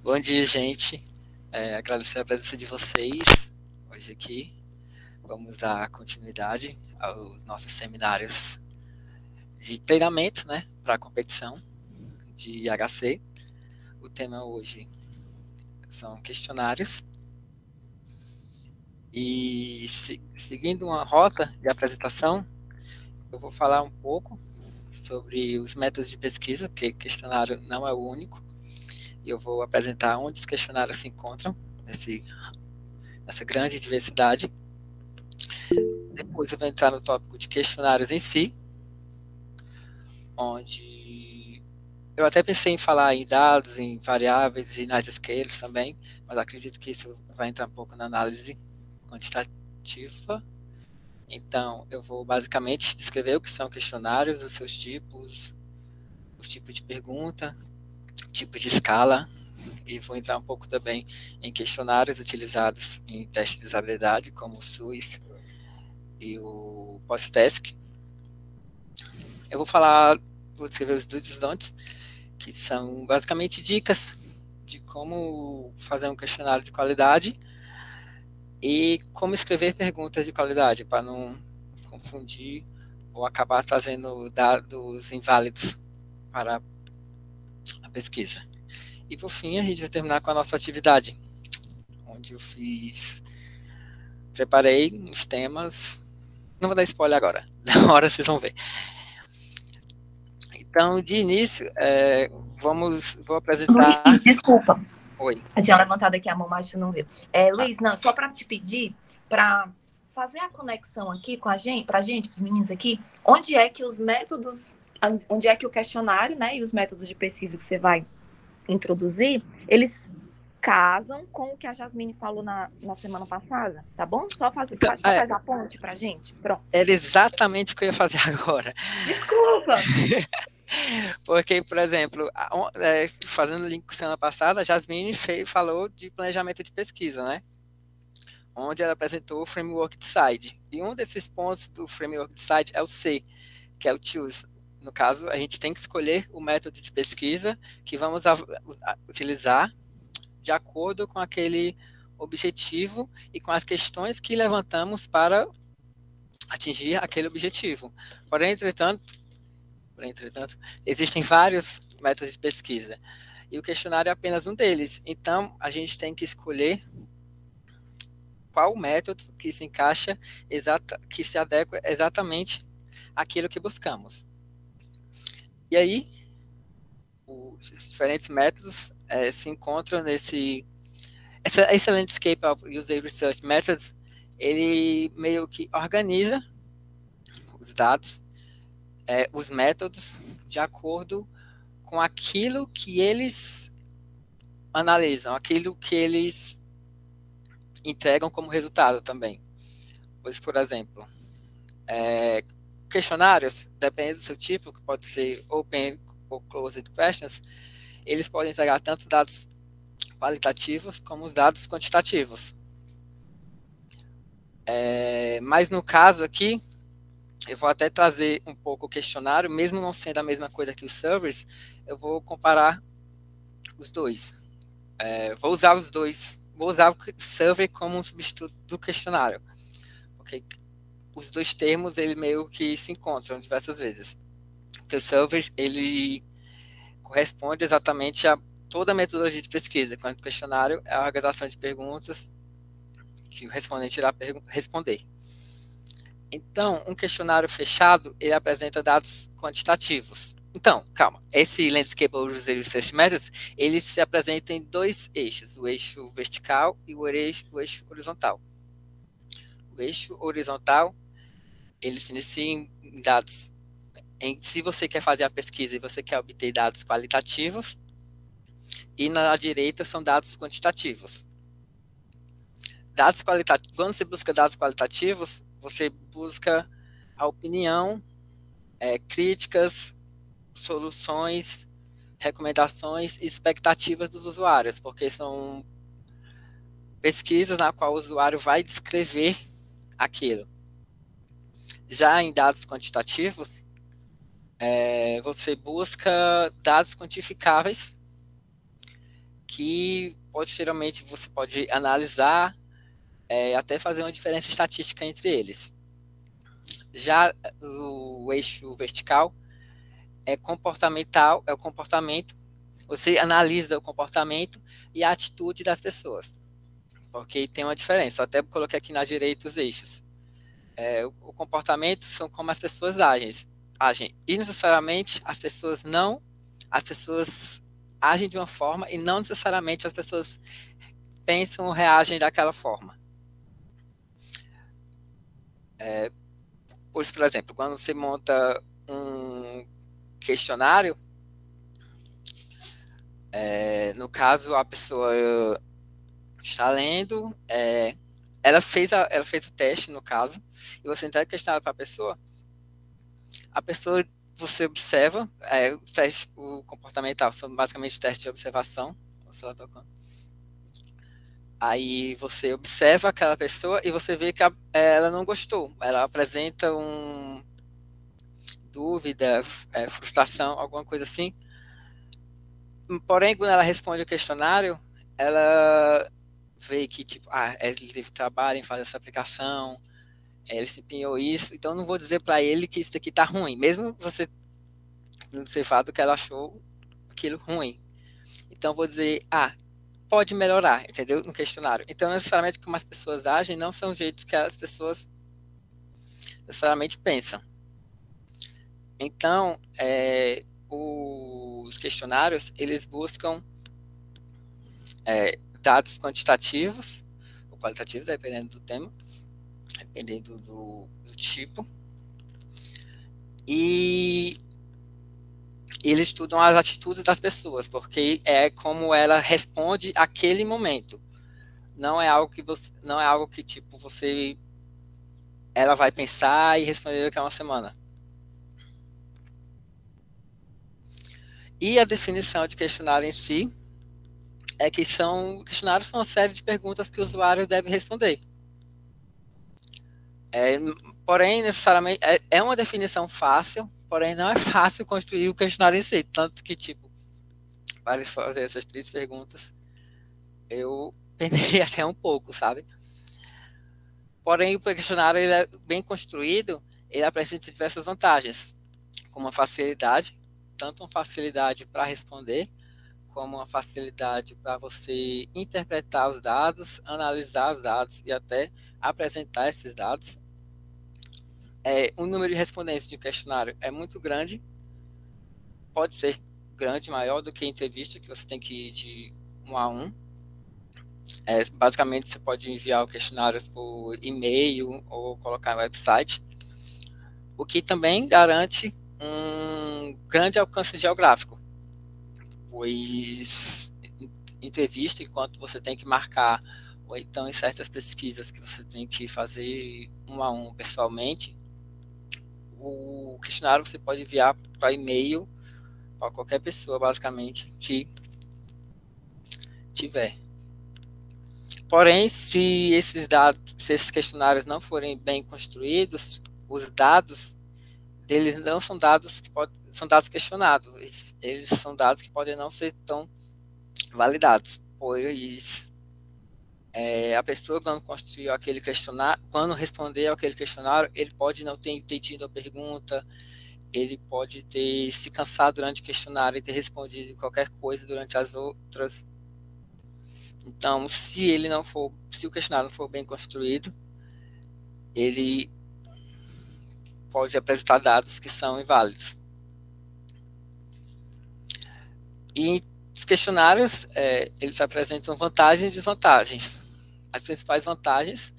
Bom dia, gente. Agradecer a presença de vocês hoje aqui. Vamos dar continuidade aos nossos seminários de treinamento, né, para a competição de HC. O tema hoje são questionários. E seguindo uma rota de apresentação, eu vou falar um pouco sobre os métodos de pesquisa, porque questionário não é o único. E eu vou apresentar onde os questionários se encontram nessa grande diversidade. Depois eu vou entrar no tópico de questionários em si, onde eu até pensei em falar em dados, em variáveis e nas scales também, mas acredito que isso vai entrar um pouco na análise quantitativa. Então, eu vou basicamente descrever o que são questionários, os seus tipos, os tipos de pergunta, tipo de escala, e vou entrar um pouco também em questionários utilizados em testes de usabilidade, como o SUS e o PostTest. Eu vou descrever os do's e os don'ts, que são basicamente dicas de como fazer um questionário de qualidade e como escrever perguntas de qualidade, para não confundir ou acabar trazendo dados inválidos para a pesquisa. E por fim, a gente vai terminar com a nossa atividade, onde eu preparei os temas, não vou dar spoiler agora, na hora vocês vão ver. Então, de início, vou apresentar... Luiz, desculpa. Oi. Eu tinha levantado aqui a mão, mas tu não viu. Luiz, não, só para te pedir, para fazer a conexão aqui com a gente, para os meninos aqui, onde é que os métodos, onde é que o questionário, né, e os métodos de pesquisa que você vai introduzir, eles casam com o que a Jasmine falou na semana passada, tá bom? Só faz a ponte pra gente, pronto. Era exatamente o que eu ia fazer agora. Desculpa! Porque, por exemplo, fazendo o link com a semana passada, a Jasmine falou de planejamento de pesquisa, né? Onde ela apresentou o framework Decide. E um desses pontos do framework Decide é o C, que é o Choose. No caso, a gente tem que escolher o método de pesquisa que vamos utilizar de acordo com aquele objetivo e com as questões que levantamos para atingir aquele objetivo. Porém, entretanto, existem vários métodos de pesquisa e o questionário é apenas um deles. Então, a gente tem que escolher qual método que se encaixa, que se adequa exatamente àquilo que buscamos. E aí, os diferentes métodos se encontram esse Landscape of User Research Methods, ele meio que organiza os dados, os métodos, de acordo com aquilo que eles analisam, aquilo que eles entregam como resultado também. Pois, por exemplo, questionários, depende do seu tipo, que pode ser Open ou Closed Questions, eles podem entregar tanto dados qualitativos como os dados quantitativos. Mas no caso aqui, eu vou até trazer um pouco o questionário, mesmo não sendo a mesma coisa que os servers, eu vou comparar os dois. Vou usar os dois, vou usar o server como um substituto do questionário, porque os dois termos, ele meio que se encontram diversas vezes. Porque o server, ele corresponde exatamente a toda a metodologia de pesquisa, enquanto o questionário é a organização de perguntas que o respondente irá responder. Então, um questionário fechado, ele apresenta dados quantitativos. Então, calma, esse Landscape User Research Methods, ele se apresenta em dois eixos, o eixo vertical e o eixo horizontal. O eixo horizontal, ele se inicia em dados, se você quer fazer a pesquisa e você quer obter dados qualitativos, e na direita são dados quantitativos. Quando você busca dados qualitativos, você busca a opinião, críticas, soluções, recomendações e expectativas dos usuários, porque são pesquisas na qual o usuário vai descrever aquilo. Já em dados quantitativos, você busca dados quantificáveis que posteriormente você pode analisar, até fazer uma diferença estatística entre eles. Já o eixo vertical é comportamental, é o comportamento, você analisa o comportamento e a atitude das pessoas, porque tem uma diferença. Eu até coloquei aqui na direita os eixos. O comportamento são como as pessoas agem, e necessariamente as pessoas agem de uma forma e não necessariamente as pessoas pensam ou reagem daquela forma. Por exemplo, quando você monta um questionário, no caso, a pessoa está lendo, ela fez o teste, no caso, e você entrega o questionário para a pessoa, você observa, o comportamental são basicamente testes de observação, aí você observa aquela pessoa e você vê que ela não gostou, ela apresenta dúvida, frustração, alguma coisa assim. Porém, quando ela responde o questionário, ela vê que, tipo, ele teve trabalho em fazer essa aplicação, ele se empenhou isso, então não vou dizer para ele que isso daqui tá ruim, mesmo você observado que ela achou aquilo ruim. Então vou dizer, pode melhorar, entendeu? No questionário. Então, necessariamente, como as pessoas agem não são jeitos que as pessoas necessariamente pensam. Então, os questionários, eles buscam dados quantitativos ou qualitativos, dependendo do tema, dependendo do tipo, e eles estudam as atitudes das pessoas, porque é como ela responde aquele momento. Não é algo que tipo ela vai pensar e responder daqui a uma semana. E a definição de questionário em si é que questionários são uma série de perguntas que o usuário deve responder. Porém, necessariamente, é uma definição fácil, porém não é fácil construir o questionário em si. Tanto que, tipo, para fazer essas 3 perguntas, eu penei até um pouco, sabe? Porém, o questionário ele é bem construído, ele apresenta diversas vantagens, como a facilidade, tanto uma facilidade para responder, como uma facilidade para você interpretar os dados, analisar os dados e até apresentar esses dados. O número de respondentes de um questionário é muito grande, pode ser grande, maior do que a entrevista, que você tem que ir de 1 a 1. Basicamente, você pode enviar o questionário por e-mail ou colocar no website, o que também garante um grande alcance geográfico, pois entrevista, enquanto você tem que marcar, ou então em certas pesquisas que você tem que fazer 1 a 1 pessoalmente, o questionário você pode enviar para e-mail para qualquer pessoa, basicamente, que tiver. Porém, se esses questionários não forem bem construídos, os dados deles não são dados são dados questionados. Eles são dados que podem não ser tão validados, pois a pessoa quando construiu aquele questionário, quando respondeu aquele questionário, ele pode não ter entendido a pergunta, ele pode ter se cansado durante o questionário e ter respondido qualquer coisa durante as outras. Então, se o questionário não for bem construído, ele pode apresentar dados que são inválidos. E os questionários, eles apresentam vantagens e desvantagens. As principais vantagens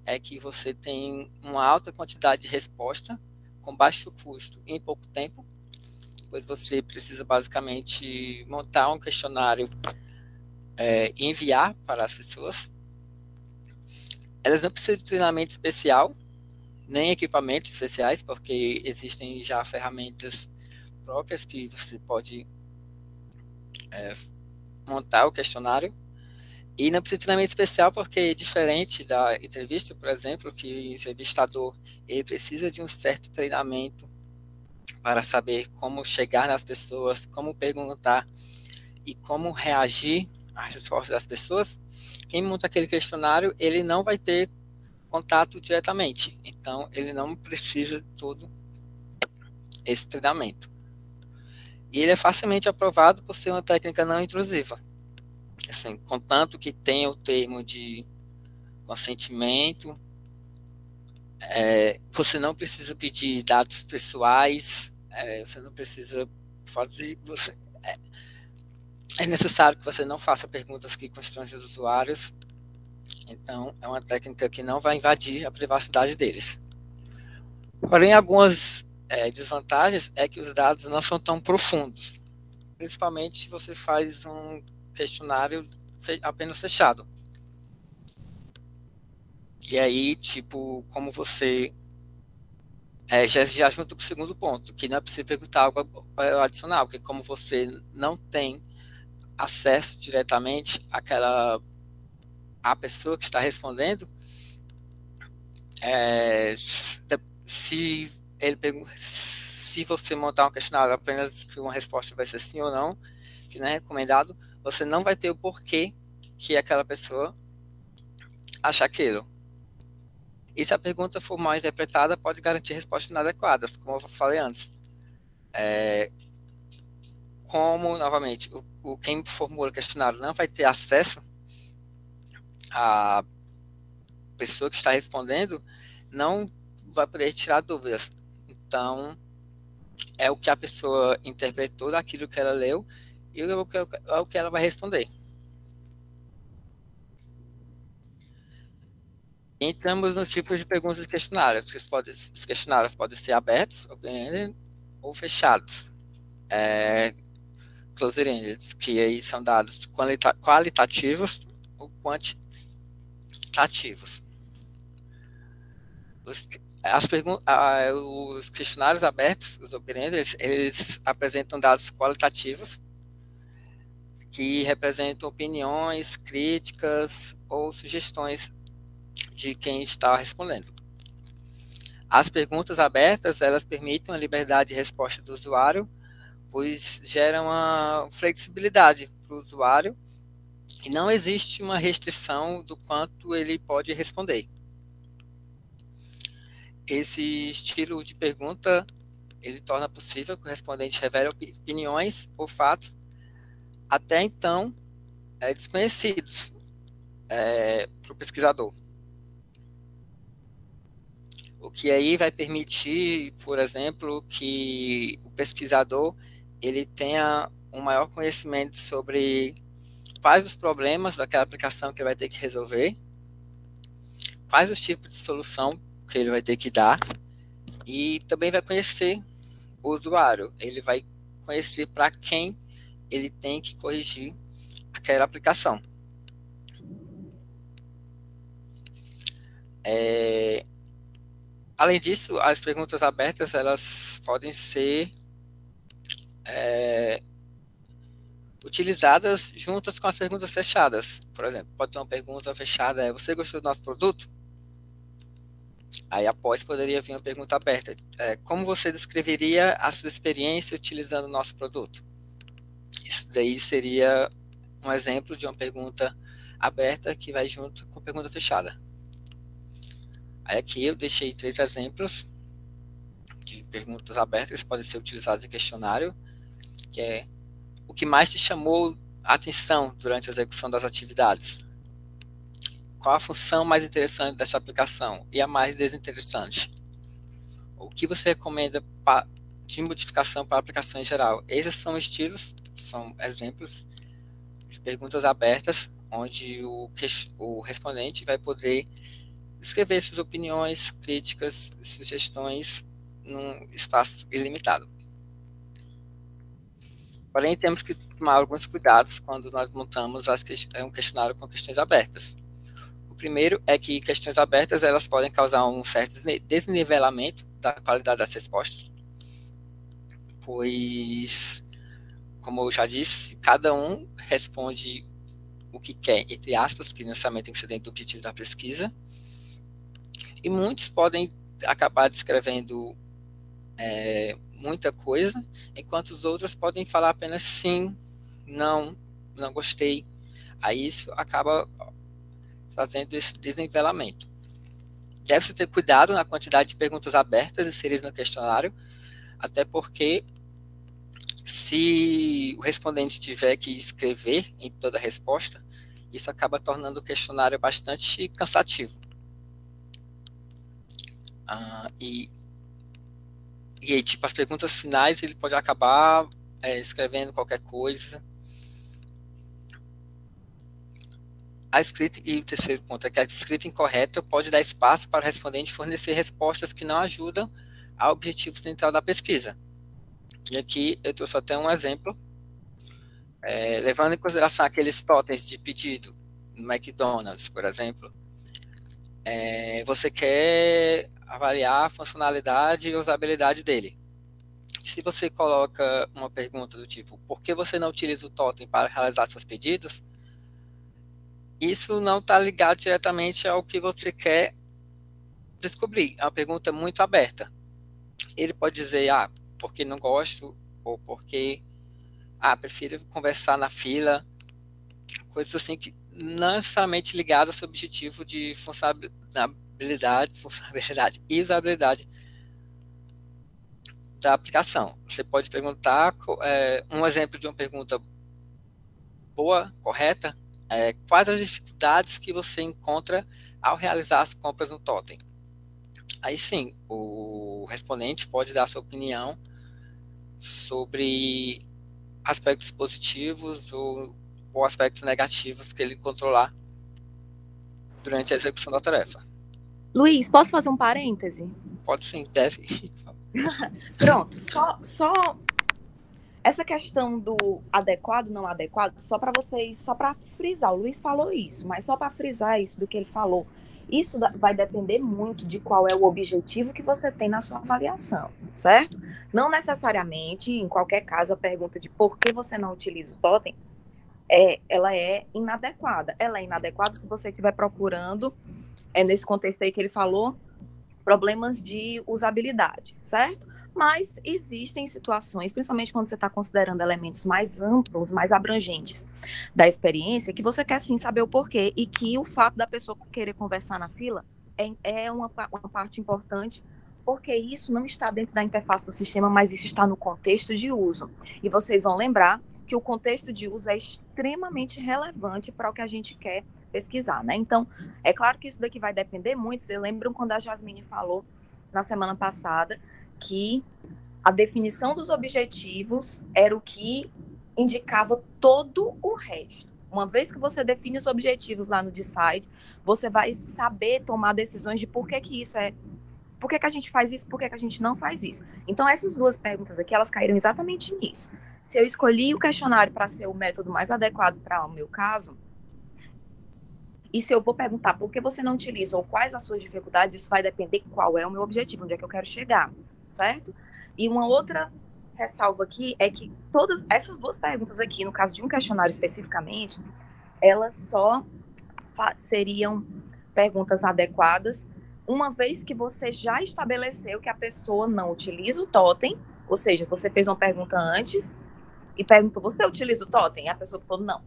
é que você tem uma alta quantidade de resposta com baixo custo em pouco tempo, pois você precisa basicamente montar um questionário e enviar para as pessoas. Elas não precisam de treinamento especial, nem equipamentos especiais, porque existem já ferramentas próprias que você pode montar o questionário. E não precisa de treinamento especial porque, diferente da entrevista, por exemplo, que o entrevistador ele precisa de um certo treinamento para saber como chegar nas pessoas, como perguntar e como reagir a resposta das pessoas, quem monta aquele questionário, ele não vai ter contato diretamente. Então, ele não precisa de todo esse treinamento. E ele é facilmente aprovado por ser uma técnica não intrusiva. Assim, contanto que tenha o termo de consentimento, você não precisa pedir dados pessoais, você não precisa fazer... É necessário que você não faça perguntas que constrangem os usuários. Então, é uma técnica que não vai invadir a privacidade deles. Porém, algumas desvantagens é que os dados não são tão profundos, principalmente se você faz um questionário apenas fechado. E aí, tipo, como você... já junto com o segundo ponto, que não é possível perguntar algo adicional, porque como você não tem acesso diretamente à pessoa que está respondendo, se você montar um questionário apenas que uma resposta vai ser sim ou não, que não é recomendado, você não vai ter o porquê que aquela pessoa acha aquilo. E se a pergunta for mal interpretada, pode garantir respostas inadequadas, como eu falei antes. Como, novamente, quem formula o questionário não vai ter acesso à pessoa que está respondendo, não vai poder tirar dúvidas. Então, é o que a pessoa interpretou daquilo que ela leu e é o que ela vai responder. Entramos no tipo de perguntas e questionários. Os questionários podem ser abertos, open-ended, ou fechados. Closed-ended, que aí são dados qualitativos ou quantitativos. Os questionários abertos, os open-ended, eles apresentam dados qualitativos que representam opiniões, críticas ou sugestões de quem está respondendo. As perguntas abertas, elas permitem a liberdade de resposta do usuário, pois geram uma flexibilidade para o usuário e não existe uma restrição do quanto ele pode responder. Esse estilo de pergunta, ele torna possível que o respondente revele opiniões ou fatos até então desconhecidos para o pesquisador. O que aí vai permitir, por exemplo, que o pesquisador ele tenha um maior conhecimento sobre quais os problemas daquela aplicação que ele vai ter que resolver, quais os tipos de solução que ele vai ter que dar, e também vai conhecer o usuário, ele vai conhecer para quem ele tem que corrigir aquela aplicação. Além disso, as perguntas abertas elas podem ser utilizadas juntas com as perguntas fechadas. Por exemplo, pode ter uma pergunta fechada, você gostou do nosso produto? Aí após poderia vir uma pergunta aberta, como você descreveria a sua experiência utilizando o nosso produto? Isso daí seria um exemplo de uma pergunta aberta que vai junto com a pergunta fechada. Aí aqui eu deixei 3 exemplos de perguntas abertas que podem ser utilizadas em questionário, que é o que mais te chamou a atenção durante a execução das atividades? Qual a função mais interessante dessa aplicação e a mais desinteressante? O que você recomenda de modificação para a aplicação em geral? Esses são estilos, são exemplos de perguntas abertas, onde o respondente vai poder escrever suas opiniões, críticas, sugestões num espaço ilimitado. Porém, temos que tomar alguns cuidados quando nós montamos um questionário com questões abertas. O primeiro é que questões abertas elas podem causar um certo desnivelamento da qualidade das respostas, pois, como eu já disse, cada um responde o que quer, entre aspas, que necessariamente tem que ser dentro do objetivo da pesquisa, e muitos podem acabar descrevendo muita coisa, enquanto os outros podem falar apenas sim, não gostei. Aí isso acaba fazendo esse desnivelamento. Deve-se ter cuidado na quantidade de perguntas abertas inseridas no questionário, até porque se o respondente tiver que escrever em toda a resposta, isso acaba tornando o questionário bastante cansativo. E aí, tipo, as perguntas finais, ele pode acabar escrevendo qualquer coisa. A escrita, e o terceiro ponto é que a escrita incorreta pode dar espaço para o respondente fornecer respostas que não ajudam ao objetivo central da pesquisa. E aqui eu trouxe até um exemplo, levando em consideração aqueles totens de pedido no McDonald's, por exemplo, você quer avaliar a funcionalidade e usabilidade dele. Se você coloca uma pergunta do tipo, por que você não utiliza o totem para realizar seus pedidos? Isso não está ligado diretamente ao que você quer descobrir. É uma pergunta muito aberta. Ele pode dizer, porque não gosto, ou porque, prefiro conversar na fila, coisas assim que não necessariamente ligadas ao seu objetivo de funcionalidade e usabilidade da aplicação. Você pode perguntar, um exemplo de uma pergunta boa, correta, quais as dificuldades que você encontra ao realizar as compras no totem. Aí sim, o respondente pode dar sua opinião sobre aspectos positivos ou aspectos negativos que ele encontrou lá durante a execução da tarefa. Luiz, posso fazer um parêntese? Pode sim, deve. Pronto, só essa questão do adequado, não adequado, só para frisar, o Luiz falou isso, mas só para frisar isso do que ele falou, isso vai depender muito de qual é o objetivo que você tem na sua avaliação, certo? Não necessariamente, em qualquer caso, a pergunta de por que você não utiliza o totem, ela é inadequada. Ela é inadequada se você estiver procurando, nesse contexto aí que ele falou, problemas de usabilidade, certo? Mas existem situações, principalmente quando você está considerando elementos mais amplos, mais abrangentes da experiência, que você quer sim saber o porquê e que o fato da pessoa querer conversar na fila é uma parte importante, porque isso não está dentro da interface do sistema, mas isso está no contexto de uso. E vocês vão lembrar que o contexto de uso é extremamente relevante para o que a gente quer pesquisar, né? Então, é claro que isso daqui vai depender muito. Vocês lembram quando a Jasmine falou na semana passada que a definição dos objetivos era o que indicava todo o resto. Uma vez que você define os objetivos lá no Decide, você vai saber tomar decisões de por que isso por que a gente faz isso, por que a gente não faz isso. Então, essas duas perguntas aqui, elas caíram exatamente nisso. Se eu escolhi o questionário para ser o método mais adequado para o meu caso, e se eu vou perguntar por que você não utiliza ou quais as suas dificuldades, isso vai depender qual é o meu objetivo, onde é que eu quero chegar, certo? E uma outra ressalva aqui é que todas essas duas perguntas aqui, no caso de um questionário especificamente, elas só seriam perguntas adequadas uma vez que você já estabeleceu que a pessoa não utiliza o totem, ou seja, você fez uma pergunta antes e perguntou, você utiliza o totem? E a pessoa falou, não.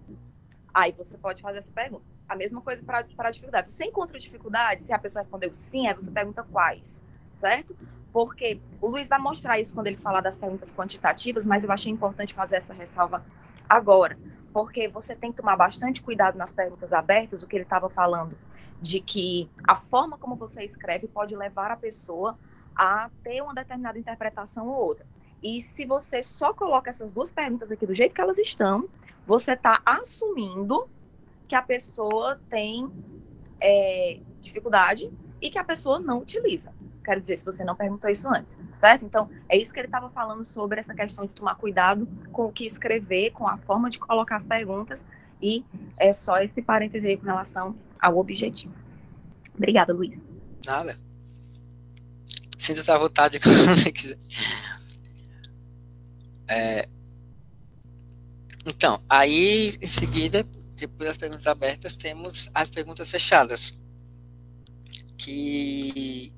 Aí você pode fazer essa pergunta. A mesma coisa para a dificuldade. Você encontra dificuldade? Se a pessoa respondeu sim, aí você pergunta quais, certo? Porque o Luiz vai mostrar isso quando ele falar das perguntas quantitativas, mas eu achei importante fazer essa ressalva agora, porque você tem que tomar bastante cuidado nas perguntas abertas, o que ele estava falando, de que a forma como você escreve pode levar a pessoa a ter uma determinada interpretação ou outra. E se você só coloca essas duas perguntas aqui do jeito que elas estão, você está assumindo que a pessoa tem dificuldade e que a pessoa não utiliza. Quero dizer, se você não perguntou isso antes, certo? Então, é isso que ele estava falando sobre essa questão de tomar cuidado com o que escrever, com a forma de colocar as perguntas, e é só esse parêntese aí com relação ao objetivo. Obrigada, Luiz. Nada. Sinta-se à vontade quando quiser. Então, aí, em seguida, depois das perguntas abertas, temos as perguntas fechadas, que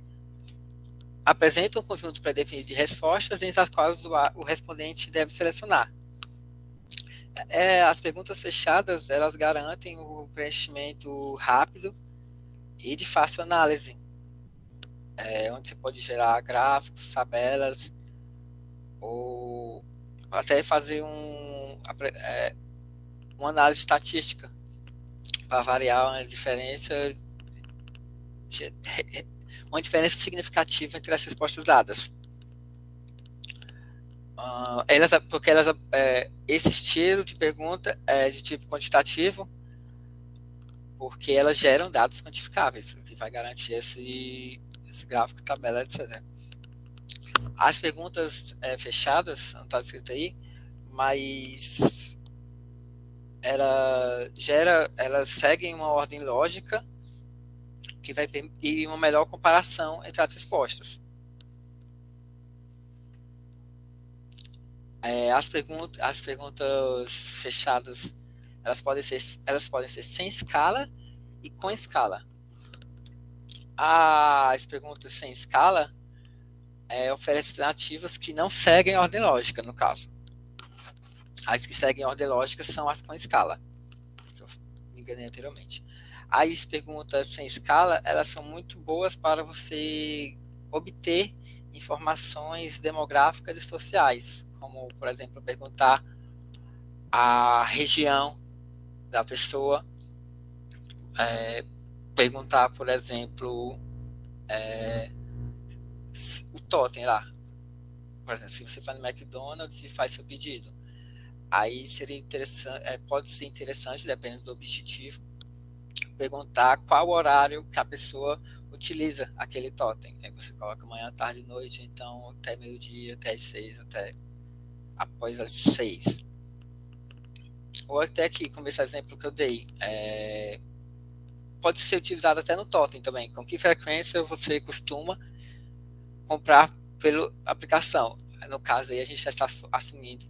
apresentam um conjunto pré-definido de respostas, entre as quais o respondente deve selecionar. As perguntas fechadas, elas garantem o preenchimento rápido e de fácil análise, onde você pode gerar gráficos, tabelas, ou até fazer uma análise estatística para variar uma diferença significativa entre as respostas dadas. Porque esse estilo de pergunta é de tipo quantitativo, porque elas geram dados quantificáveis, o que vai garantir esse gráfico, tabela, etc. As perguntas fechadas, não está escrito aí, mas elas seguem uma ordem lógica que vai permitir uma melhor comparação entre as respostas. As perguntas fechadas, elas podem ser sem escala e com escala. As perguntas sem escala oferecem alternativas que não seguem a ordem lógica, no caso. As que seguem a ordem lógica são as com escala, que eu me enganei anteriormente. As perguntas sem escala, elas são muito boas para você obter informações demográficas e sociais, como, por exemplo, perguntar a região da pessoa, perguntar, por exemplo, o totem lá. Por exemplo, se você vai no McDonald's e faz seu pedido, aí seria interessante, pode ser interessante, dependendo do objetivo, perguntar qual horário que a pessoa utiliza aquele totem. Aí você coloca manhã, tarde e noite, então até meio-dia, até as 6, até após as 6. Ou até aqui, como esse exemplo que eu dei, pode ser utilizado até no totem também. Com que frequência você costuma comprar pela aplicação? No caso aí, a gente já está assumindo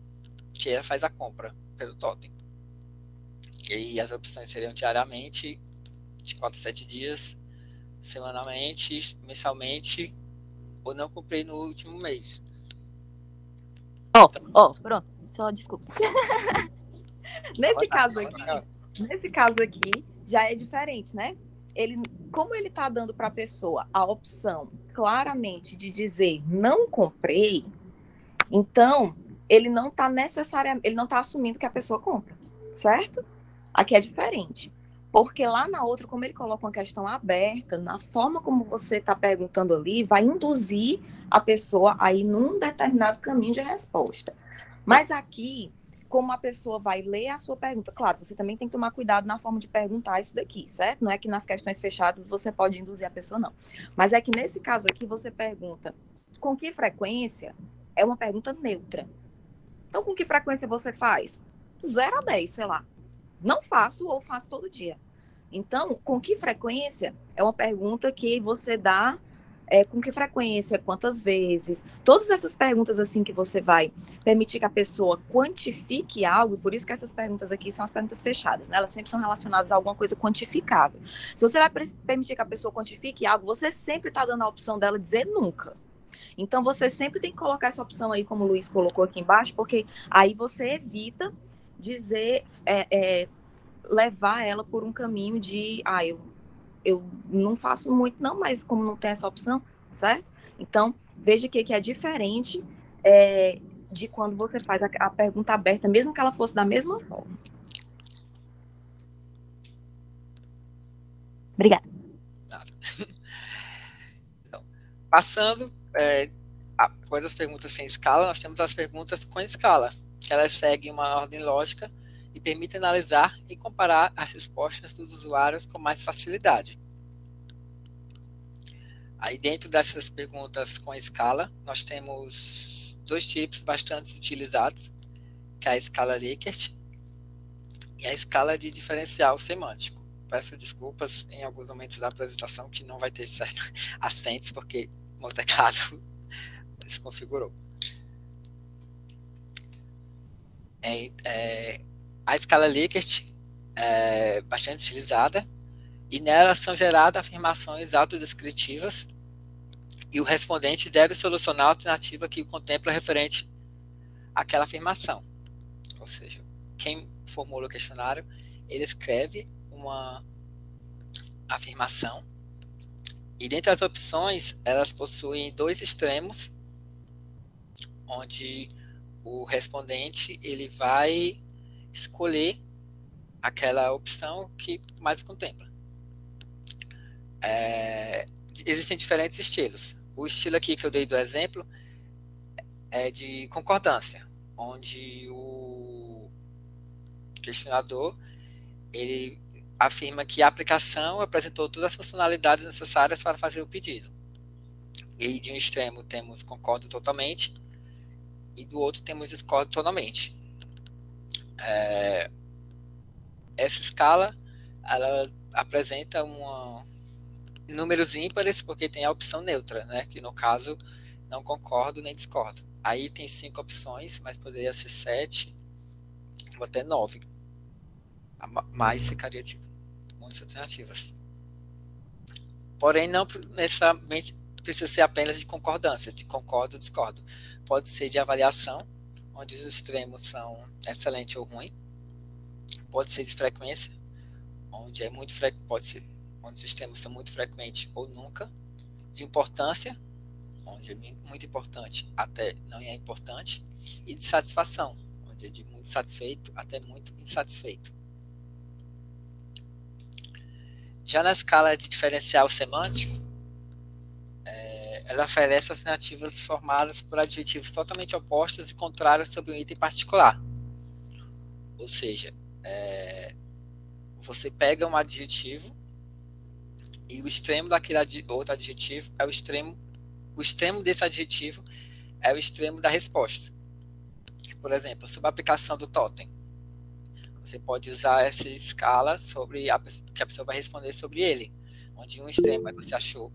que ela faz a compra pelo totem. E as opções seriam diariamente, de 4 a 7 dias, semanalmente, mensalmente, ou não comprei no último mês. Pronto, só desculpa. Nesse caso aqui, já é diferente, né? Como ele está dando para a pessoa a opção claramente de dizer não comprei, então ele não está necessariamente, ele não está assumindo que a pessoa compra, certo? Aqui é diferente. Porque lá na outra, como ele coloca uma questão aberta, na forma como você está perguntando ali, vai induzir a pessoa a ir num determinado caminho de resposta. Mas aqui, como a pessoa vai ler a sua pergunta, claro, você também tem que tomar cuidado na forma de perguntar isso daqui, certo? Não é que nas questões fechadas você pode induzir a pessoa, não. Mas é que nesse caso aqui você pergunta com que frequência, é uma pergunta neutra. Então, com que frequência você faz? 0 a 10, sei lá. Não faço ou faço todo dia. Então, com que frequência é uma pergunta que você dá, com que frequência, quantas vezes. Todas essas perguntas assim que você vai permitir que a pessoa quantifique algo, por isso que essas perguntas aqui são as perguntas fechadas, né? Elas sempre são relacionadas a alguma coisa quantificável. Se você vai permitir que a pessoa quantifique algo, você sempre está dando a opção dela dizer nunca. Então, você sempre tem que colocar essa opção aí, como o Luiz colocou aqui embaixo, porque aí você evita dizer, levar ela por um caminho de, eu não faço muito não, mas como não tem essa opção, certo? Então, veja que é diferente de quando você faz a pergunta aberta, mesmo que ela fosse da mesma forma. Obrigada. Então, passando, após as perguntas sem escala, nós temos as perguntas com escala, que elas seguem uma ordem lógica e permitem analisar e comparar as respostas dos usuários com mais facilidade. Aí dentro dessas perguntas com escala, nós temos 2 tipos bastante utilizados, que é a escala Likert e a escala de diferencial semântico. Peço desculpas em alguns momentos da apresentação que não vai ter certos acentos, porque o meu teclado desconfigurou. A escala Likert é bastante utilizada e nela são geradas afirmações autodescritivas e o respondente deve solucionar a alternativa que contempla referente àquela afirmação. Ou seja, quem formula o questionário, ele escreve uma afirmação, e dentre as opções, elas possuem dois extremos, onde o respondente ele vai escolher aquela opção que mais contempla. Existem diferentes estilos. O estilo aqui que eu dei do exemplo é de concordância, onde o questionador ele afirma que a aplicação apresentou todas as funcionalidades necessárias para fazer o pedido. E de um extremo temos concordo totalmente, e do outro temos discordo totalmente. Essa escala ela apresenta números ímpares porque tem a opção neutra, né? Que no caso não concordo nem discordo. Aí tem 5 opções, mas poderia ser 7 ou até 9. Mais ficaria de muitas alternativas. Porém, não necessariamente precisa ser apenas de concordância, de concordo ou discordo. Pode ser de avaliação, onde os extremos são excelente ou ruim. Pode ser de frequência, onde é muito pode ser onde os extremos são muito frequentes ou nunca. De importância, onde é muito importante até não é importante. E de satisfação, onde é de muito satisfeito até muito insatisfeito. Já na escala de diferencial semântico, ela oferece alternativas formadas por adjetivos totalmente opostos e contrários sobre um item particular. Ou seja, você pega um adjetivo e o extremo daquele outro adjetivo é o extremo desse adjetivo é o extremo da resposta. Por exemplo, sobre a aplicação do totem, você pode usar essa escala sobre que a pessoa vai responder sobre ele, onde um extremo você achou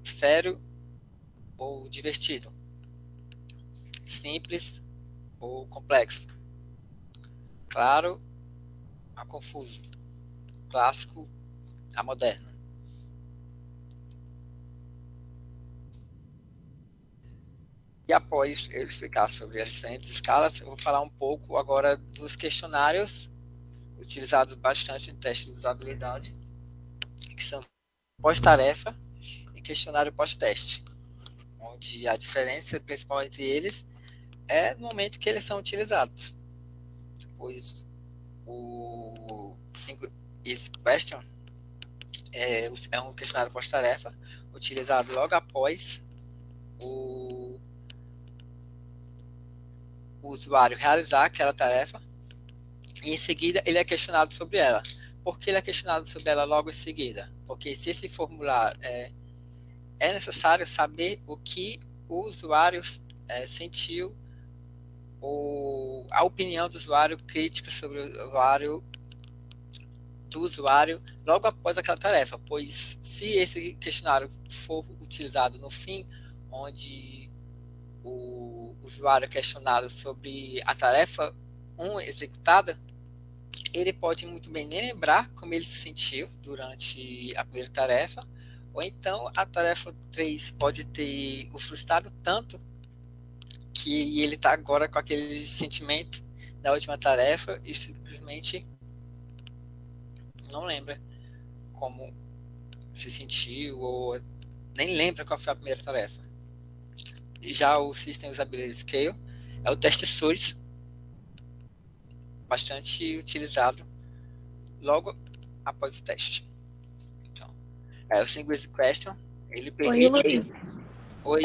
sério ou divertido, simples ou complexo, claro a confuso, clássico a moderno. E após eu explicar sobre as diferentes escalas, eu vou falar um pouco agora dos questionários utilizados bastante em testes de usabilidade, que são pós-tarefa e questionário pós-teste, onde a diferença principal entre eles é no momento que eles são utilizados, pois o Single Easy Question é um questionário pós-tarefa utilizado logo após o usuário realizar aquela tarefa, e em seguida ele é questionado sobre ela. Por que ele é questionado sobre ela logo em seguida? Porque se esse formulário é necessário saber o que o usuário sentiu, a opinião do usuário, crítica sobre o usuário logo após aquela tarefa, pois se esse questionário for utilizado no fim, onde o usuário é questionado sobre a tarefa 1 executada, ele pode muito bem nem lembrar como ele se sentiu durante a primeira tarefa, ou então a tarefa 3 pode ter o frustrado tanto que ele está agora com aquele sentimento da última tarefa e simplesmente não lembra como se sentiu ou nem lembra qual foi a primeira tarefa. E já o System Usability Scale é o teste SUS, bastante utilizado logo após o teste. Então, o Single Easy Question, ele permite... Oi, Luiz. Oi.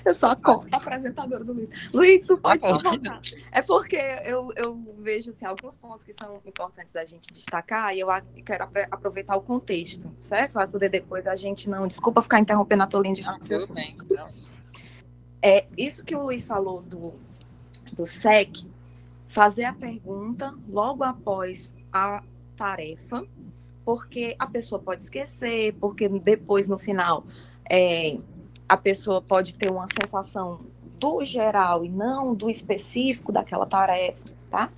Eu sou a apresentadora do Luiz. Luiz, tu pode só voltar. É porque eu vejo assim, alguns pontos que são importantes da gente destacar e eu quero aproveitar o contexto, certo? Para poder depois a gente não... Desculpa ficar interrompendo a tua linha de raciocínio. Tudo bem. Isso que o Luiz falou do SEC, fazer a pergunta logo após a tarefa, porque a pessoa pode esquecer, porque depois, no final, a pessoa pode ter uma sensação do geral e não do específico daquela tarefa, tá?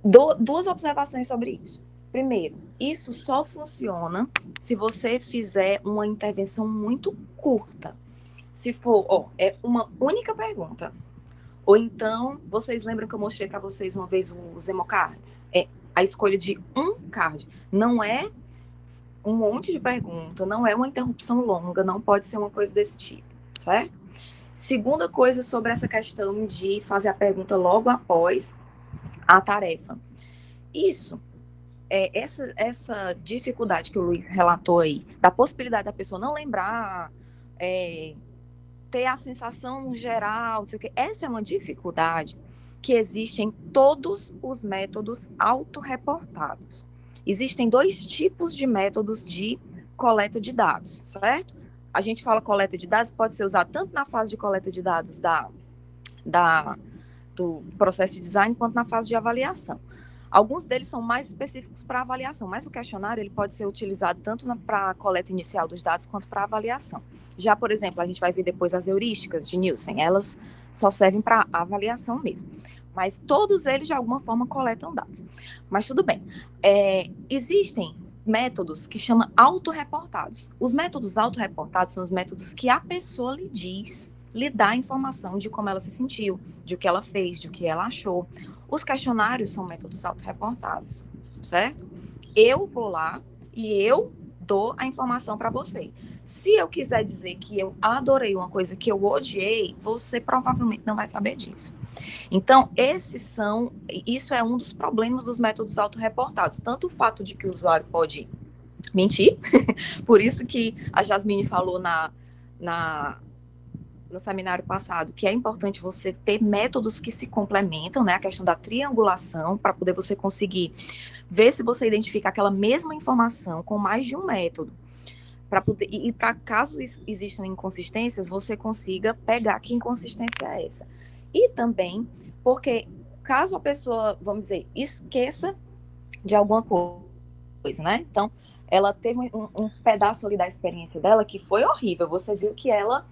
Duas observações sobre isso. Primeiro, isso só funciona se você fizer uma intervenção muito curta. Se for, é uma única pergunta. Ou então, vocês lembram que eu mostrei para vocês uma vez os emocards? É a escolha de um card. Não é um monte de pergunta, não é uma interrupção longa, não pode ser uma coisa desse tipo, certo? Segunda coisa sobre essa questão de fazer a pergunta logo após a tarefa. Isso, essa dificuldade que o Luiz relatou aí, da possibilidade da pessoa não lembrar, ter a sensação geral, não sei o quê, essa é uma dificuldade que existe em todos os métodos autorreportados. Existem 2 tipos de métodos de coleta de dados, certo? A gente fala coleta de dados, pode ser usado tanto na fase de coleta de dados do processo de design, quanto na fase de avaliação. Alguns deles são mais específicos para avaliação, mas o questionário ele pode ser utilizado tanto para a coleta inicial dos dados, quanto para avaliação. Já, por exemplo, a gente vai ver depois as heurísticas de Nielsen, elas só servem para avaliação mesmo. Mas todos eles, de alguma forma, coletam dados. Mas tudo bem. Existem métodos que chamam autorreportados. Os métodos autorreportados são os métodos que a pessoa lhe dá a informação de como ela se sentiu, de o que ela fez, de o que ela achou. Os questionários são métodos autorreportados, certo? Eu vou lá e eu dou a informação para você. Se eu quiser dizer que eu adorei uma coisa que eu odiei, você provavelmente não vai saber disso. Então, isso é um dos problemas dos métodos autorreportados. Tanto o fato de que o usuário pode mentir, por isso que a Jasmine falou no seminário passado, que é importante você ter métodos que se complementam, né? A questão da triangulação, para poder você conseguir ver se você identifica aquela mesma informação com mais de um método. Para caso existam inconsistências, você consiga pegar que inconsistência é essa. E também, porque caso a pessoa, vamos dizer, esqueça de alguma coisa, né? Então, ela teve um pedaço ali da experiência dela que foi horrível. Você viu que ela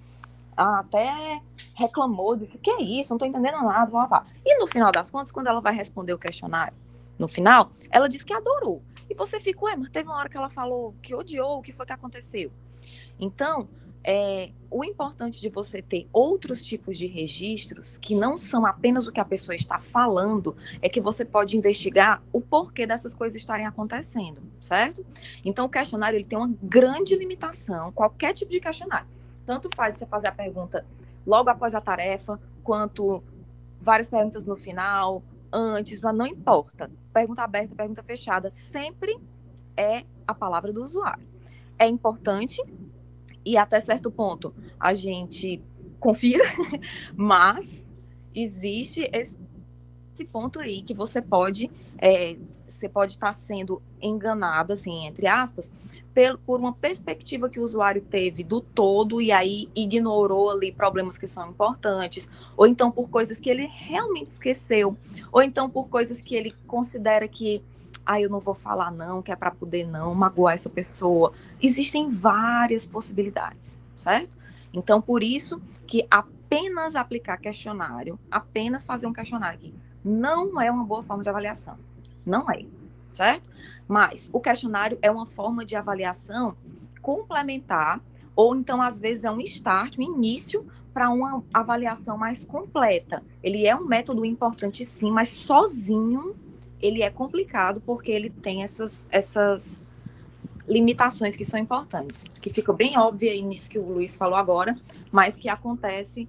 até reclamou, disse, que é isso, não tô entendendo nada, blá, blá. E no final das contas, quando ela vai responder o questionário, no final, ela disse que adorou. E você fica, mas teve uma hora que ela falou que odiou, o que foi que aconteceu? Então, o importante de você ter outros tipos de registros, que não são apenas o que a pessoa está falando, é que você pode investigar o porquê dessas coisas estarem acontecendo, certo? Então, o questionário ele tem uma grande limitação, qualquer tipo de questionário. Tanto faz você fazer a pergunta logo após a tarefa, quanto várias perguntas no final, antes, mas não importa. Pergunta aberta, pergunta fechada, sempre é a palavra do usuário. É importante e até certo ponto a gente confia, mas existe esse ponto aí que você pode estar sendo enganado, assim, entre aspas, por uma perspectiva que o usuário teve do todo e aí ignorou ali problemas que são importantes, ou então por coisas que ele realmente esqueceu, ou então por coisas que ele considera que eu não vou falar não, que é para poder não magoar essa pessoa. Existem várias possibilidades, certo? Então, por isso que apenas aplicar questionário, apenas fazer um questionário aqui, não é uma boa forma de avaliação. Não é, certo? Mas o questionário é uma forma de avaliação complementar, ou então, às vezes, é um start, um início para uma avaliação mais completa. Ele é um método importante, sim, mas sozinho ele é complicado porque ele tem essas limitações que são importantes, que fica bem óbvio aí nisso que o Luiz falou agora, mas que acontece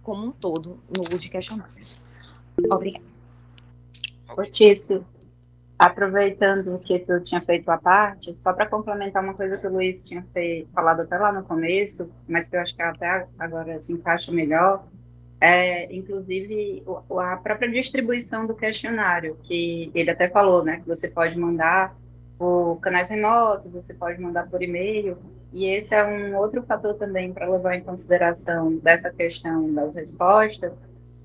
como um todo no uso de questionários. Obrigada. Tício, aproveitando que tu tinha feito a parte, só para complementar uma coisa que o Luiz tinha falado até lá no começo, mas que eu acho que até agora se encaixa melhor, inclusive a própria distribuição do questionário, que ele até falou, né, que você pode mandar por canais remotos, você pode mandar por e-mail, e esse é um outro fator também para levar em consideração dessa questão das respostas,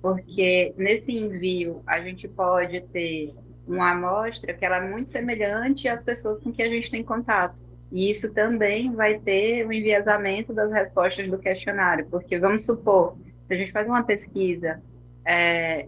porque nesse envio a gente pode ter uma amostra que ela é muito semelhante às pessoas com que a gente tem contato. E isso também vai ter um enviesamento das respostas do questionário, porque vamos supor, se a gente faz uma pesquisa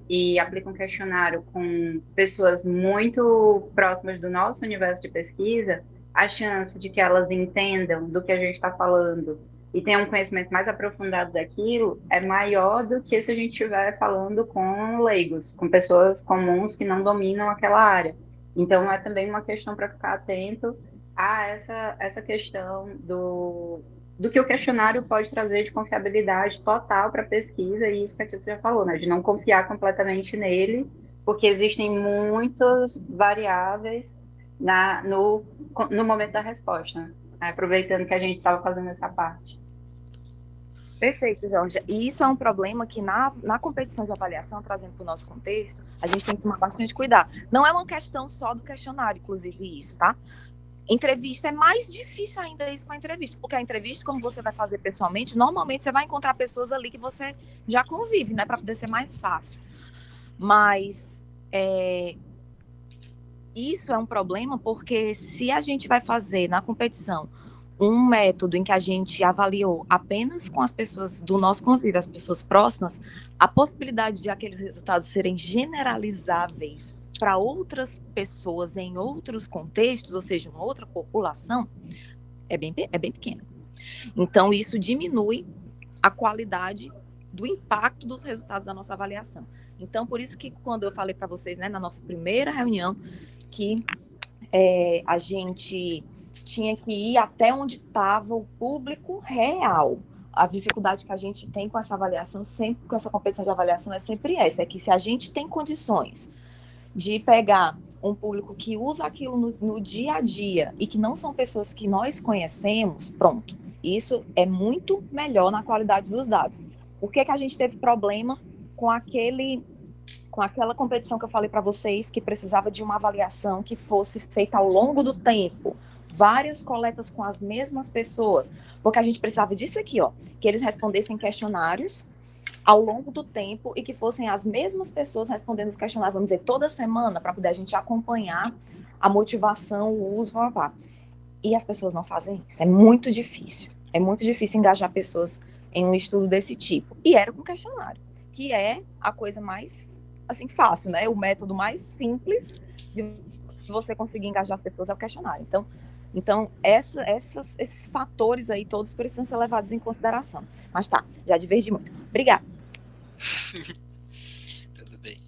e aplica um questionário com pessoas muito próximas do nosso universo de pesquisa, a chance de que elas entendam do que a gente está falando e tem um conhecimento mais aprofundado daquilo, é maior do que se a gente estiver falando com leigos, com pessoas comuns que não dominam aquela área. Então, é também uma questão para ficar atento a essa questão do que o questionário pode trazer de confiabilidade total para a pesquisa, e isso que a Tícia já falou, né, de não confiar completamente nele, porque existem muitas variáveis no momento da resposta, né? Aproveitando que a gente estava fazendo essa parte. Perfeito, Jorge. E isso é um problema que na competição de avaliação, trazendo para o nosso contexto, a gente tem que tomar bastante cuidado. Não é uma questão só do questionário, inclusive, isso, tá? Entrevista é mais difícil ainda isso com a entrevista, porque a entrevista, como você vai fazer pessoalmente, normalmente você vai encontrar pessoas ali que você já convive, né, para poder ser mais fácil. Mas isso é um problema porque se a gente vai fazer na competição um método em que a gente avaliou apenas com as pessoas do nosso convívio, as pessoas próximas, a possibilidade de aqueles resultados serem generalizáveis para outras pessoas em outros contextos, ou seja, uma outra população, é bem pequena. Então, isso diminui a qualidade do impacto dos resultados da nossa avaliação. Então, por isso que quando eu falei para vocês, né, na nossa primeira reunião, que a gente tinha que ir até onde estava o público real. A dificuldade que a gente tem com essa avaliação, sempre com essa competição de avaliação, é sempre essa, é que se a gente tem condições de pegar um público que usa aquilo no dia a dia e que não são pessoas que nós conhecemos, pronto. Isso é muito melhor na qualidade dos dados. Por que a gente teve problema com aquela competição que eu falei para vocês, que precisava de uma avaliação que fosse feita ao longo do tempo? Várias coletas com as mesmas pessoas, porque a gente precisava disso aqui, ó, que eles respondessem questionários ao longo do tempo e que fossem as mesmas pessoas respondendo o questionário, vamos dizer, toda semana, para poder a gente acompanhar a motivação, o uso, e as pessoas não fazem isso. É muito difícil engajar pessoas em um estudo desse tipo. E era com questionário, que é a coisa mais, assim, fácil, né? O método mais simples de você conseguir engajar as pessoas é o questionário. Então esses fatores aí todos precisam ser levados em consideração. Mas tá, já divergi muito. Obrigada. Tudo bem.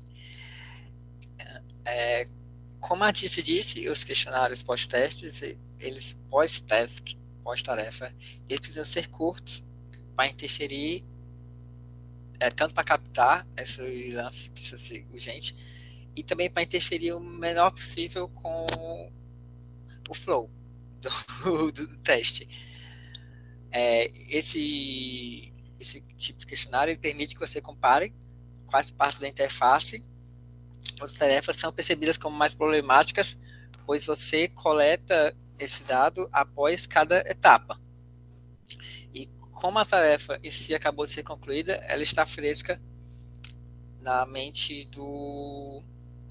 Como a Tícia disse, os questionários pós-testes, eles pós-tarefa, eles precisam ser curtos para interferir, tanto para captar esse lance que precisa ser urgente, e também para interferir o menor possível com o flow do teste. Esse tipo de questionário ele permite que você compare quais partes da interface as tarefas são percebidas como mais problemáticas, pois você coleta esse dado após cada etapa. E como a tarefa em si acabou de ser concluída, ela está fresca na mente do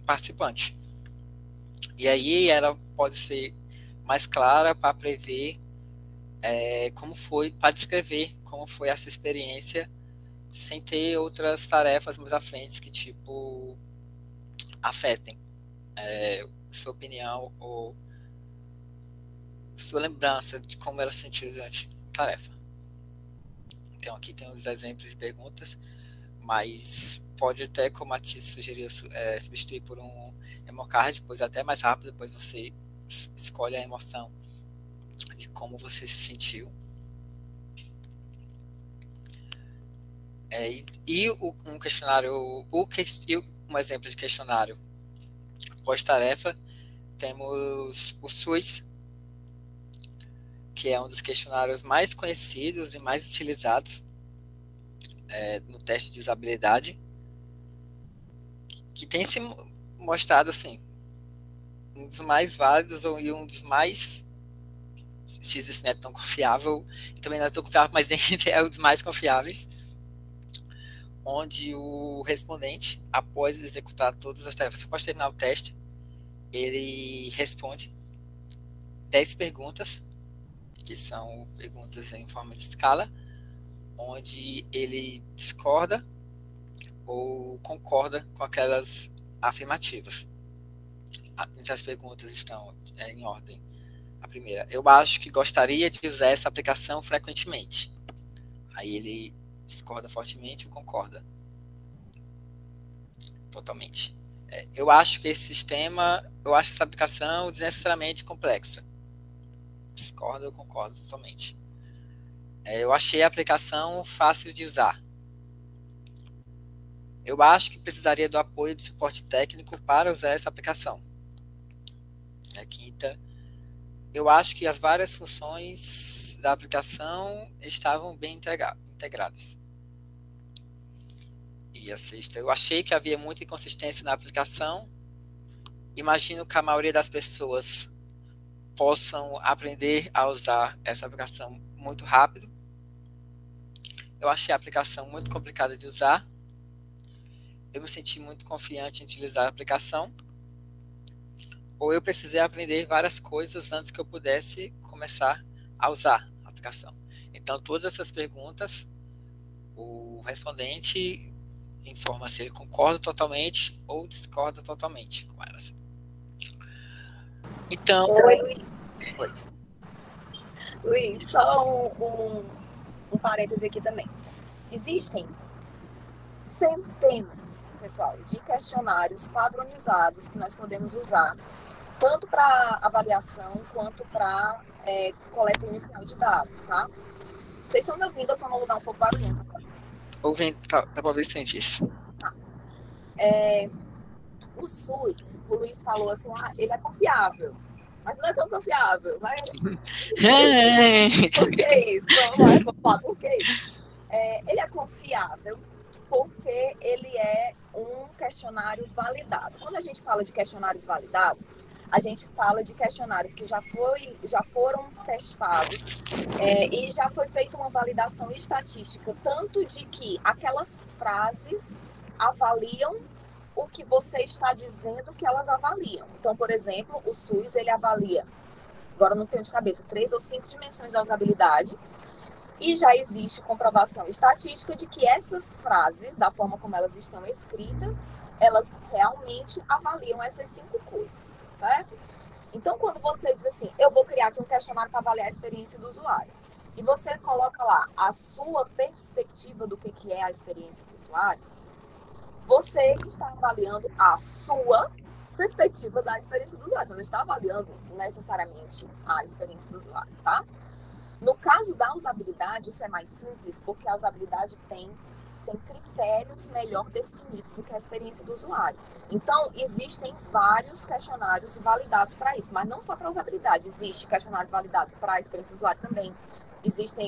participante. E aí ela pode ser mais clara para prever para descrever como foi essa experiência sem ter outras tarefas mais à frente que, tipo, afetem sua opinião ou sua lembrança de como ela se sentiu durante a tarefa. Então, aqui tem uns exemplos de perguntas, mas pode até, como a Tícia sugeriu, substituir por um emocard, pois é até mais rápido, depois você escolhe a emoção de como você se sentiu. Um questionário, um exemplo de questionário pós-tarefa, temos o SUS, que é um dos questionários mais conhecidos e mais utilizados no teste de usabilidade, que tem se mostrado assim, um dos mais válidos e um dos mais isso não é tão confiável, e também não é tão confiável, mas é um dos mais confiáveis, onde o respondente, após executar todas as tarefas, após terminar o teste, ele responde 10 perguntas, que são perguntas em forma de escala, onde ele discorda ou concorda com aquelas afirmativas. Entre as perguntas estão em ordem. A primeira: eu acho que gostaria de usar essa aplicação frequentemente. Aí ele discorda fortemente ou concorda totalmente. Eu acho que esse sistema, eu acho essa aplicação desnecessariamente complexa. Discordo ou concordo totalmente. Eu achei a aplicação fácil de usar. Eu acho que precisaria do apoio de suporte técnico para usar essa aplicação. A quinta, eu acho que as várias funções da aplicação estavam bem integradas. E a sexta, eu achei que havia muita inconsistência na aplicação. Imagino que a maioria das pessoas possam aprender a usar essa aplicação muito rápido. Eu achei a aplicação muito complicada de usar. Eu me senti muito confiante em utilizar a aplicação. Ou eu precisei aprender várias coisas antes que eu pudesse começar a usar a aplicação. Então, todas essas perguntas, o respondente informa se ele concorda totalmente ou discorda totalmente com elas. Então... Oi, Luiz. Oi. Luiz, só um parêntese aqui também. Existem centenas, pessoal, de questionários padronizados que nós podemos usar, tanto para avaliação quanto para coleta inicial de dados, tá? Vocês estão me ouvindo? Eu estou num lugar um pouco barulhento. Ouvindo, tá para ver se sente isso. Tá. O SUS, o Luiz falou assim, ele é confiável, mas não é tão confiável. Mas... Por que isso? Vamos falar por que isso? Ele é confiável porque ele é um questionário validado. Quando a gente fala de questionários validados, a gente fala de questionários que já foram testados e já foi feita uma validação estatística, tanto de que aquelas frases avaliam o que você está dizendo que elas avaliam. Então, por exemplo, o SUS, ele avalia, agora não tenho de cabeça, 3 ou 5 dimensões da usabilidade, e já existe comprovação estatística de que essas frases, da forma como elas estão escritas, elas realmente avaliam essas 5 coisas, certo? Então, quando você diz assim, eu vou criar aqui um questionário para avaliar a experiência do usuário, e você coloca lá a sua perspectiva do que é a experiência do usuário, você está avaliando a sua perspectiva da experiência do usuário. Você não está avaliando necessariamente a experiência do usuário, tá? No caso da usabilidade, isso é mais simples, porque a usabilidade tem critérios melhor definidos do que a experiência do usuário. Então, existem vários questionários validados para isso, mas não só para usabilidade. Existe questionário validado para a experiência do usuário também.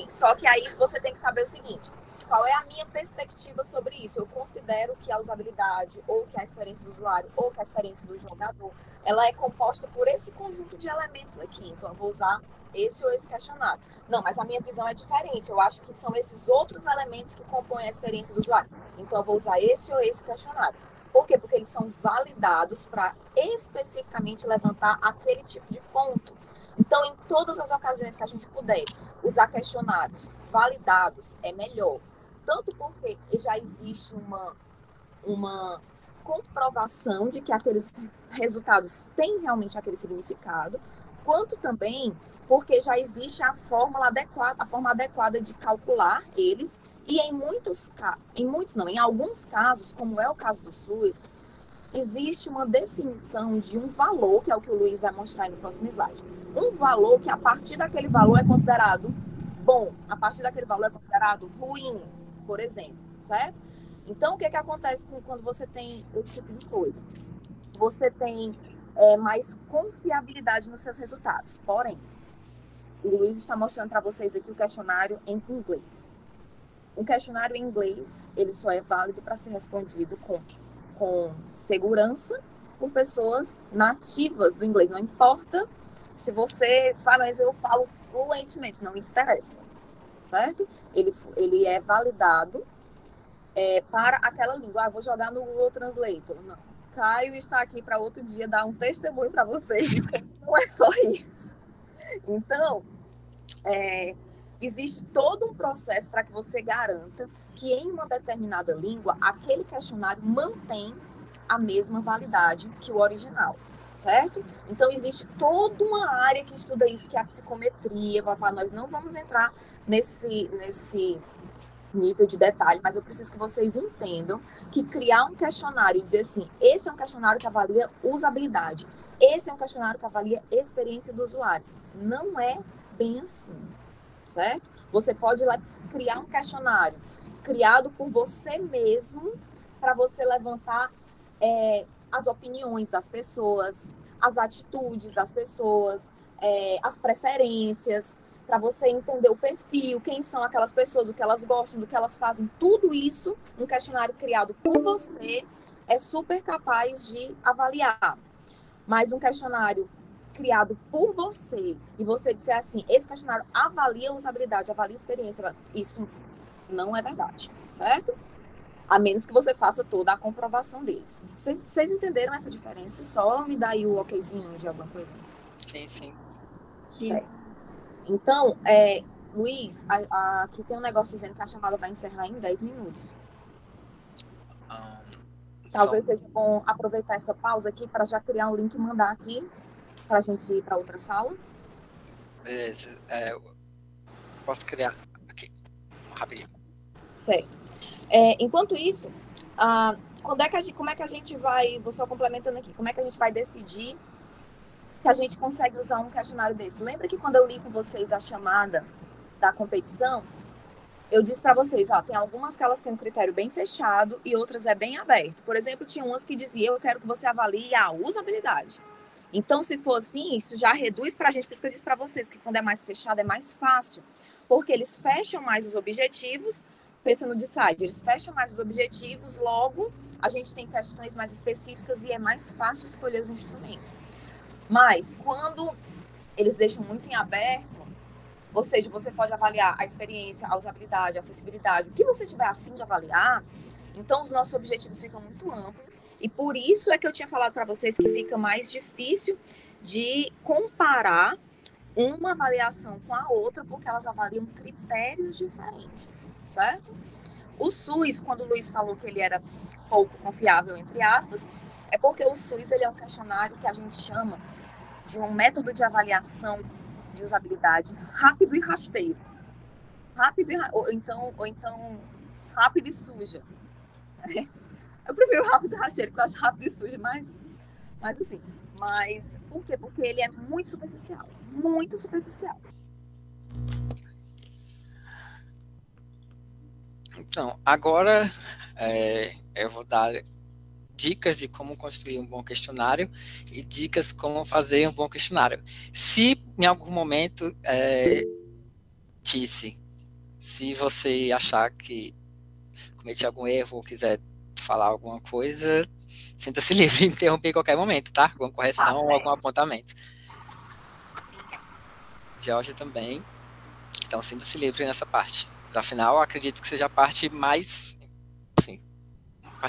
Só que aí você tem que saber o seguinte, qual é a minha perspectiva sobre isso? Eu considero que a usabilidade, ou que a experiência do usuário, ou que a experiência do jogador, ela é composta por esse conjunto de elementos aqui. Então, eu vou usar esse ou esse questionário. Não, mas a minha visão é diferente. Eu acho que são esses outros elementos que compõem a experiência do usuário. Então, eu vou usar esse ou esse questionário. Por quê? Porque eles são validados para especificamente levantar aquele tipo de ponto. Então, em todas as ocasiões que a gente puder usar questionários validados, é melhor. Tanto porque já existe uma comprovação de que aqueles resultados têm realmente aquele significado, quanto também porque já existe a forma adequada de calcular eles, e em alguns casos, como é o caso do SUS, existe uma definição de um valor, que é o que o Luiz vai mostrar aí no próximo slide. Um valor que a partir daquele valor é considerado bom, a partir daquele valor é considerado ruim, por exemplo, certo? Então, o que acontece quando você tem esse tipo de coisa? Você tem mais confiabilidade nos seus resultados. Porém, o Luiz está mostrando para vocês aqui o questionário em inglês. Um questionário em inglês, ele só é válido para ser respondido com segurança por pessoas nativas do inglês. Não importa se você fala, mas eu falo fluentemente, não interessa, certo? Ele é validado para aquela língua. Vou jogar no Google Translator. Não. Caio está aqui para outro dia dar um testemunho para vocês. Não é só isso. Então, existe todo um processo para que você garanta que em uma determinada língua, aquele questionário mantém a mesma validade que o original, certo? Então, existe toda uma área que estuda isso, que é a psicometria. Nós não vamos entrar nesse nível de detalhe, mas eu preciso que vocês entendam que criar um questionário e dizer assim, esse é um questionário que avalia usabilidade, esse é um questionário que avalia experiência do usuário. Não é bem assim, certo? Você pode criar um questionário criado por você mesmo para você levantar as opiniões das pessoas, as atitudes das pessoas, as preferências, para você entender o perfil, quem são aquelas pessoas, o que elas gostam, do que elas fazem, tudo isso, um questionário criado por você é super capaz de avaliar. Mas um questionário criado por você e você disser assim, esse questionário avalia usabilidade, avalia experiência, isso não é verdade, certo? A menos que você faça toda a comprovação deles. Vocês entenderam essa diferença? Só me dá aí o okzinho de alguma coisa. Sim, sim. Certo. Então, Luiz, aqui tem um negócio dizendo que a chamada vai encerrar em 10 minutos. Talvez seja bom aproveitar essa pausa aqui para já criar um link e mandar aqui para a gente ir para outra sala. Beleza. Posso criar aqui, rapidinho. Certo. Enquanto isso, como é que a gente vai, vou só complementando aqui, como é que a gente vai decidir que a gente consegue usar um questionário desse? Lembra que quando eu li com vocês a chamada da competição, eu disse para vocês, tem algumas que elas têm um critério bem fechado e outras é bem aberto. Por exemplo, tinha umas que diziam, eu quero que você avalie a usabilidade. Então, se for assim, isso já reduz para a gente, por isso que eu disse para vocês, que quando é mais fechado é mais fácil, porque eles fecham mais os objetivos, pensa no DeCide, eles fecham mais os objetivos, logo a gente tem questões mais específicas e é mais fácil escolher os instrumentos. Mas, quando eles deixam muito em aberto, ou seja, você pode avaliar a experiência, a usabilidade, a acessibilidade, o que você tiver a fim de avaliar, então os nossos objetivos ficam muito amplos e por isso é que eu tinha falado para vocês que fica mais difícil de comparar uma avaliação com a outra, porque elas avaliam critérios diferentes, certo? O SUS, quando o Luiz falou que ele era pouco confiável, entre aspas, é porque o SUS ele é um questionário que a gente chama de um método de avaliação de usabilidade rápido e rasteiro. Ou então rápido e suja. Eu prefiro rápido e rasteiro, porque eu acho rápido e suja, mas assim. Mas por quê? Porque ele é muito superficial. Muito superficial. Então, agora eu vou dar dicas de como construir um bom questionário e dicas como fazer um bom questionário. Se em algum momento, Tice, se você achar que cometi algum erro ou quiser falar alguma coisa, sinta-se livre de interromper em qualquer momento, tá? Alguma correção ou algum apontamento. Jorge também. Então, sinta-se livre nessa parte. Afinal, eu acredito que seja a parte mais, assim,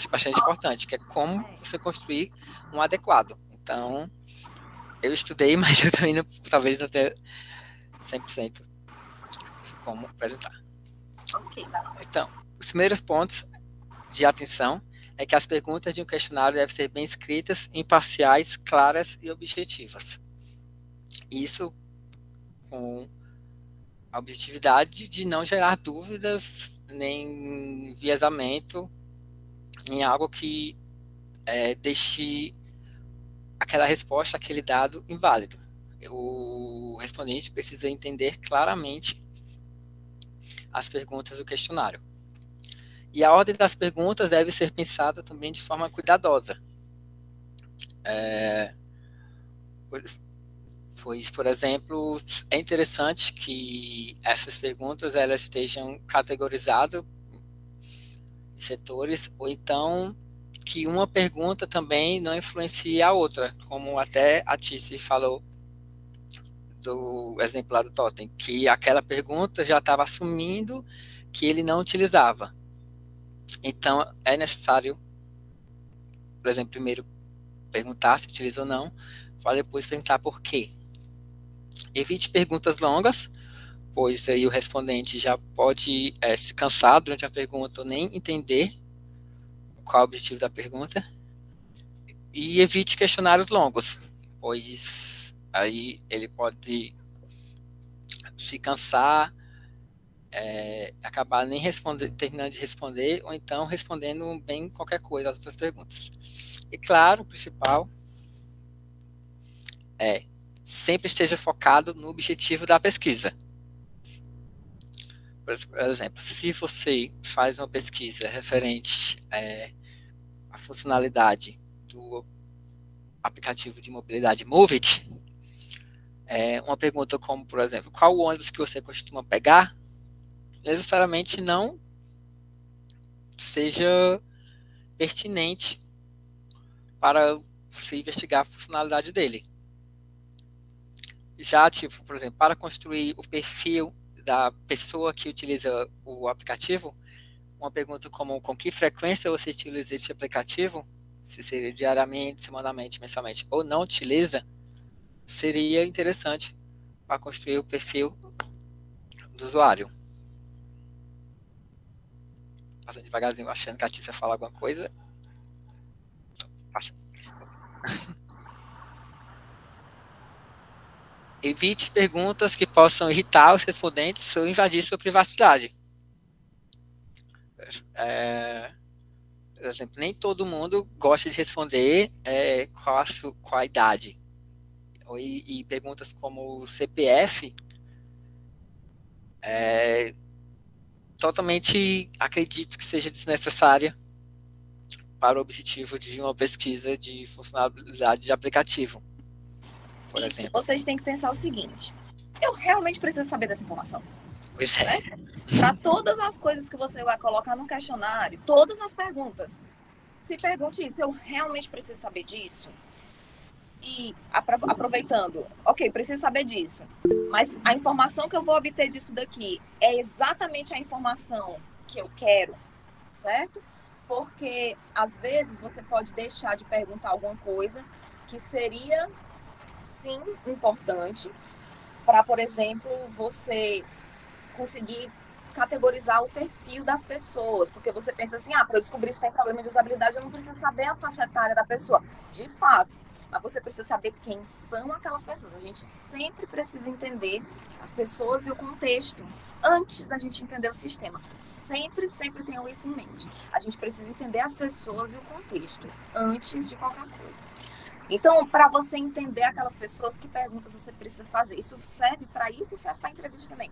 bastante importante, que é como você construir um adequado. Então, eu estudei, mas eu também talvez não tenha 100% como apresentar. Então, os primeiros pontos de atenção é que as perguntas de um questionário devem ser bem escritas, imparciais, claras e objetivas. Isso com a objetividade de não gerar dúvidas nem enviesamento em algo que deixe aquela resposta, aquele dado inválido. O respondente precisa entender claramente as perguntas do questionário. E a ordem das perguntas deve ser pensada também de forma cuidadosa. Pois, por exemplo, é interessante que essas perguntas elas estejam categorizadas em setores, ou então que uma pergunta também não influencie a outra, como até a Tice falou do exemplo lá do Totem, que aquela pergunta já estava assumindo que ele não utilizava. Então, é necessário, por exemplo, primeiro perguntar se utiliza ou não, para depois perguntar por quê. Evite perguntas longas, pois aí o respondente já pode se cansar durante a pergunta ou nem entender qual é o objetivo da pergunta. E evite questionários longos, pois aí ele pode se cansar acabar nem terminando de responder, ou então respondendo bem qualquer coisa às outras perguntas. E claro, o principal sempre esteja focado no objetivo da pesquisa. Por exemplo, se você faz uma pesquisa referente à funcionalidade do aplicativo de mobilidade Moovit, uma pergunta como, por exemplo, qual o ônibus que você costuma pegar, necessariamente não seja pertinente para você investigar a funcionalidade dele. Já, tipo, por exemplo, para construir o perfil da pessoa que utiliza o aplicativo, uma pergunta como com que frequência você utiliza esse aplicativo, se seria diariamente, semanalmente, mensalmente, ou não utiliza, seria interessante para construir o perfil do usuário. Passando devagarzinho, achando que a Tícia fala alguma coisa. Passa. Evite perguntas que possam irritar os respondentes ou invadir sua privacidade. Por exemplo, nem todo mundo gosta de responder qual a idade. E perguntas como o CPF, totalmente acredito que seja desnecessária para o objetivo de uma pesquisa de funcionalidade de aplicativo. Por exemplo. Vocês têm que pensar o seguinte: eu realmente preciso saber dessa informação. Pois é. Para todas as coisas que você vai colocar no questionário, todas as perguntas, se pergunte isso: eu realmente preciso saber disso? E aproveitando, ok, preciso saber disso, mas a informação que eu vou obter disso daqui é exatamente a informação que eu quero, certo? Porque às vezes você pode deixar de perguntar alguma coisa que seria sim importante para, por exemplo, você conseguir categorizar o perfil das pessoas, porque você pensa assim, para eu descobrir se tem problema de usabilidade, eu não preciso saber a faixa etária da pessoa, de fato, mas você precisa saber quem são aquelas pessoas. A gente sempre precisa entender as pessoas e o contexto antes da gente entender o sistema. Sempre tenham isso em mente. A gente precisa entender as pessoas e o contexto antes de qualquer coisa. Então, para você entender aquelas pessoas, que perguntas você precisa fazer? Isso serve para isso e serve para entrevista também.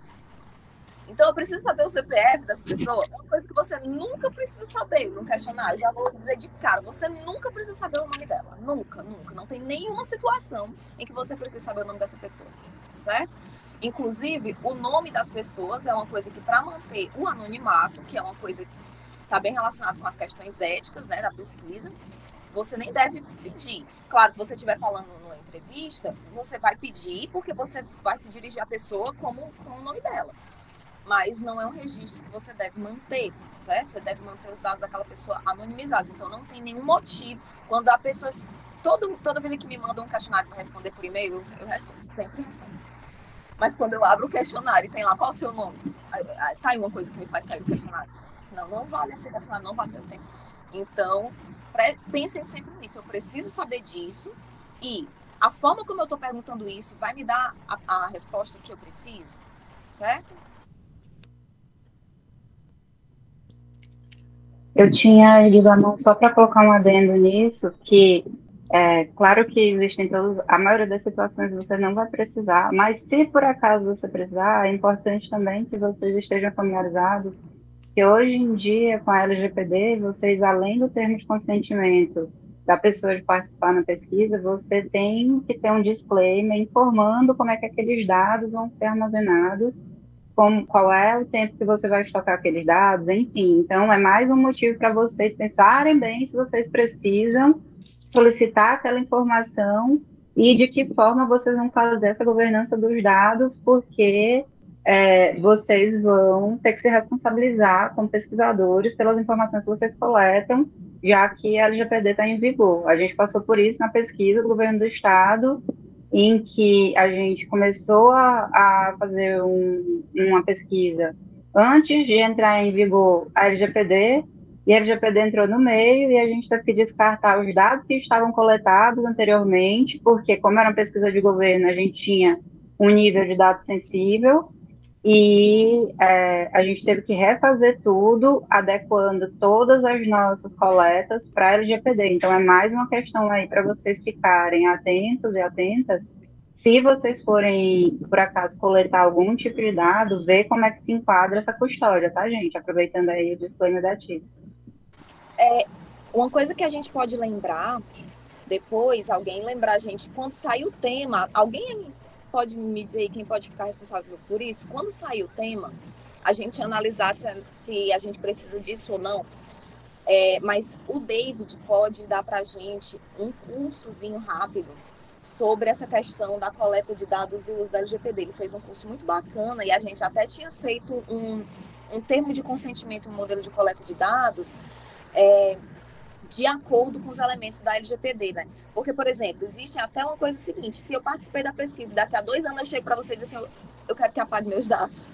Então, eu preciso saber o CPF das pessoas. É uma coisa que você nunca precisa saber no questionário. Já vou dizer de cara, você nunca precisa saber o nome dela. Nunca. Não tem nenhuma situação em que você precisa saber o nome dessa pessoa, certo? Inclusive, o nome das pessoas é uma coisa que, para manter o anonimato, que é uma coisa que está bem relacionada com as questões éticas, né, da pesquisa, você nem deve pedir. Claro que você estiver falando numa entrevista, você vai pedir porque você vai se dirigir à pessoa com o nome dela. Mas não é um registro que você deve manter, certo? Você deve manter os dados daquela pessoa anonimizados. Então, não tem nenhum motivo. Quando a pessoa... Toda vez que me manda um questionário para responder por e-mail, eu respondo, sempre respondo. Mas quando eu abro o questionário e tem lá, qual o seu nome? Tá aí uma coisa que me faz sair do questionário. Senão, não vale esse questionário, não vale meu tempo. Então... pensem sempre nisso, eu preciso saber disso e a forma como eu estou perguntando isso vai me dar a resposta que eu preciso, certo? Eu tinha erguido a mão só para colocar um adendo nisso, que claro que existem a maioria das situações você não vai precisar, mas se por acaso você precisar, é importante também que vocês estejam familiarizados que hoje em dia, com a LGPD, vocês, além do termo de consentimento da pessoa de participar na pesquisa, você tem que ter um disclaimer informando como é que aqueles dados vão ser armazenados, qual é o tempo que você vai estocar aqueles dados, enfim. Então, é mais um motivo para vocês pensarem bem se vocês precisam solicitar aquela informação e de que forma vocês vão fazer essa governança dos dados, porque... vocês vão ter que se responsabilizar como pesquisadores pelas informações que vocês coletam, já que a LGPD está em vigor. A gente passou por isso na pesquisa do governo do estado, em que a gente começou a fazer uma pesquisa antes de entrar em vigor a LGPD, e a LGPD entrou no meio, e a gente teve que descartar os dados que estavam coletados anteriormente, porque como era uma pesquisa de governo, a gente tinha um nível de dados sensível, e a gente teve que refazer tudo, adequando todas as nossas coletas para a LGPD. Então, é mais uma questão aí para vocês ficarem atentos e atentas. Se vocês forem, por acaso, coletar algum tipo de dado, ver como é que se enquadra essa custódia, tá, gente? Aproveitando aí o disclaimer da TIS. Uma coisa que a gente pode lembrar, depois, alguém lembrar a gente, quando sair o tema, alguém pode me dizer quem pode ficar responsável por isso? Quando sair o tema, a gente analisar se a gente precisa disso ou não. Mas o David pode dar para a gente um cursozinho rápido sobre essa questão da coleta de dados e uso da LGPD. Ele fez um curso muito bacana e a gente até tinha feito um termo de consentimento, um modelo de coleta de dados, de acordo com os elementos da LGPD, né? Porque, por exemplo, existe até uma coisa seguinte: se eu participei da pesquisa e daqui a 2 anos eu chego para vocês assim, eu quero que apague meus dados.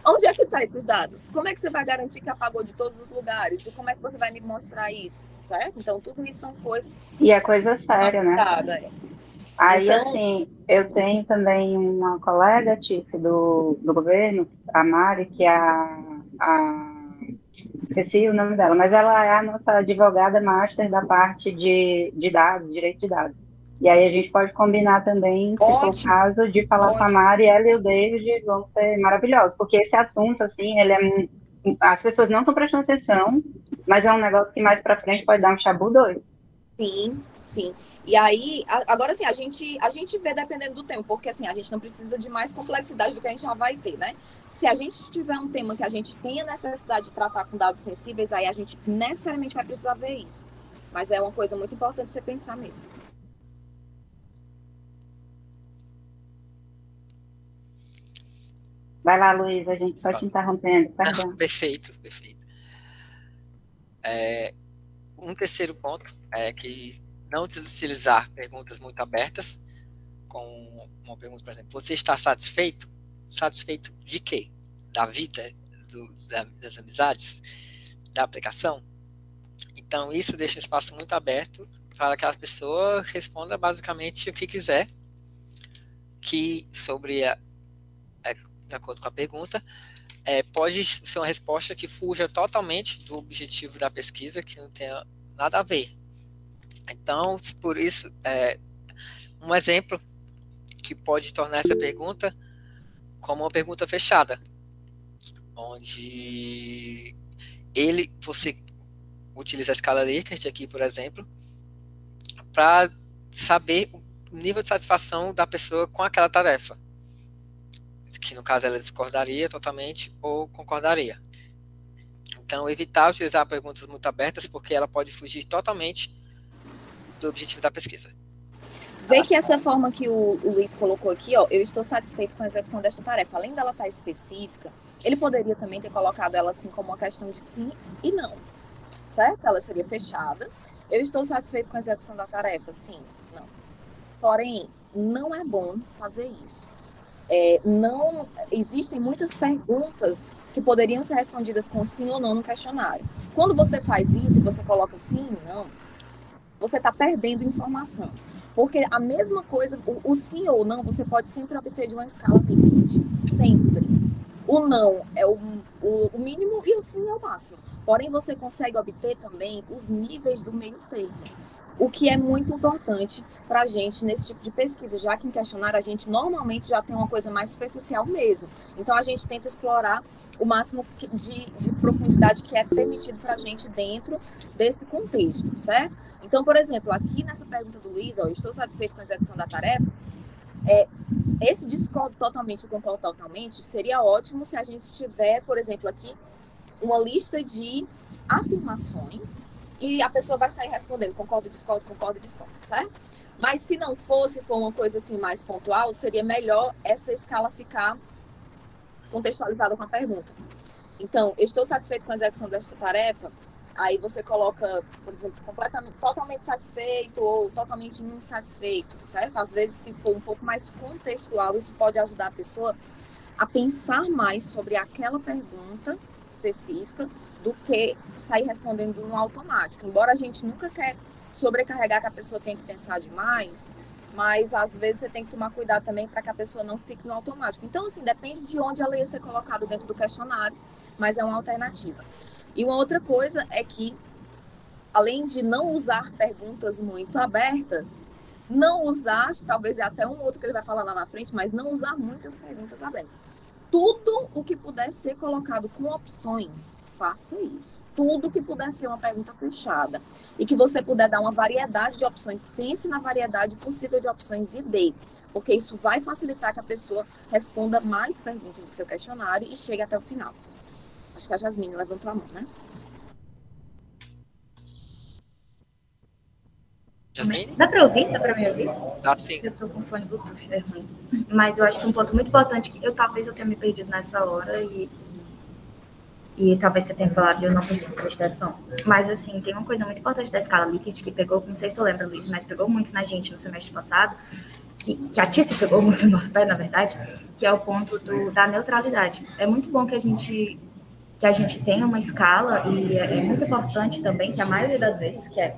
Onde é que está esses dados? Como é que você vai garantir que apagou de todos os lugares? E como é que você vai me mostrar isso? Certo? Então, tudo isso são coisas... E é coisa séria, né? Aí, então, assim, eu tenho também uma colega, Tícia, do governo, a Mari, que é esqueci o nome dela, mas ela é a nossa advogada master da parte de dados, direito de dados. E aí a gente pode combinar também, se for o caso, de falar com a Mari, ela e o David vão ser maravilhosos, porque esse assunto, assim, as pessoas não estão prestando atenção, mas é um negócio que mais para frente pode dar um chabu doido. Sim, sim. E aí, agora assim, a gente vê dependendo do tema, porque assim, a gente não precisa de mais complexidade do que a gente já vai ter, né? Se a gente tiver um tema que a gente tenha necessidade de tratar com dados sensíveis, aí a gente necessariamente vai precisar ver isso. Mas é uma coisa muito importante você pensar mesmo. Vai lá, Luiz, a gente só te interrompendo, perdão. Perfeito. Um terceiro ponto é que não utilizar perguntas muito abertas, com uma pergunta, por exemplo, você está satisfeito? Satisfeito de quê? Da vida? Das amizades? Da aplicação? Então, isso deixa um espaço muito aberto para que a pessoa responda basicamente o que quiser, que de acordo com a pergunta, pode ser uma resposta que fuja totalmente do objetivo da pesquisa, que não tenha nada a ver. Então, por isso, um exemplo que pode tornar essa pergunta como uma pergunta fechada, onde você utiliza a escala Likert aqui, por exemplo, para saber o nível de satisfação da pessoa com aquela tarefa, que no caso ela discordaria totalmente ou concordaria. Então, evitar utilizar perguntas muito abertas, porque ela pode fugir totalmente do objetivo da pesquisa. Vê que essa forma que o Luiz colocou aqui, ó, eu estou satisfeito com a execução desta tarefa. Além dela estar específica, ele poderia também ter colocado ela assim como uma questão de sim e não, certo? Ela seria fechada. Eu estou satisfeito com a execução da tarefa, sim, não. Porém, não é bom fazer isso. Não existem muitas perguntas que poderiam ser respondidas com sim ou não no questionário. Quando você faz isso e você coloca sim e não, você está perdendo informação. Porque a mesma coisa, o sim ou não, você pode sempre obter de uma escala Likert. Sempre. O não é o mínimo e o sim é o máximo. Porém, você consegue obter também os níveis do meio termo. O que é muito importante para a gente nesse tipo de pesquisa, já que em questionário a gente normalmente já tem uma coisa mais superficial mesmo. Então, a gente tenta explorar o máximo de profundidade que é permitido para a gente dentro desse contexto, certo? Então, por exemplo, aqui nessa pergunta do Luiz, eu estou satisfeito com a execução da tarefa, esse discordo totalmente e concordo totalmente seria ótimo se a gente tiver, por exemplo, aqui uma lista de afirmações e a pessoa vai sair respondendo concordo, discordo, certo? Mas se não for uma coisa assim mais pontual, seria melhor essa escala ficar contextualizada com a pergunta. Então, eu estou satisfeito com a execução desta tarefa, aí você coloca, por exemplo, totalmente satisfeito ou totalmente insatisfeito, certo? Às vezes, se for um pouco mais contextual, isso pode ajudar a pessoa a pensar mais sobre aquela pergunta específica do que sair respondendo no automático. Embora a gente nunca quer sobrecarregar que a pessoa tenha que pensar demais, mas às vezes você tem que tomar cuidado também para que a pessoa não fique no automático. Então, assim, depende de onde ela ia ser colocada dentro do questionário, mas é uma alternativa. E uma outra coisa é que, além de não usar perguntas muito abertas, não usar, talvez é até um outro que ele vai falar lá na frente, mas não usar muitas perguntas abertas. Tudo o que puder ser colocado com opções, faça isso. Tudo que puder ser uma pergunta fechada e que você puder dar uma variedade de opções, pense na variedade possível de opções e dê, porque isso vai facilitar que a pessoa responda mais perguntas do seu questionário e chegue até o final. Acho que a Jasmine levantou a mão, né? Jasmine? Dá para ouvir? Dá para me ouvir? Dá sim. Eu estou com fone Bluetooth, é ruim. Mas eu acho que um ponto muito importante, que talvez eu tenha me perdido nessa hora e talvez você tenha falado e eu não prestei atenção. Mas, assim, tem uma coisa muito importante da escala Likert que pegou, não sei se tu lembra, Luiz, mas pegou muito na gente no semestre passado, que a Tice pegou muito no nosso pé, na verdade, que é o ponto da neutralidade. É muito bom que a gente tenha uma escala e é muito importante também que a maioria das vezes, que é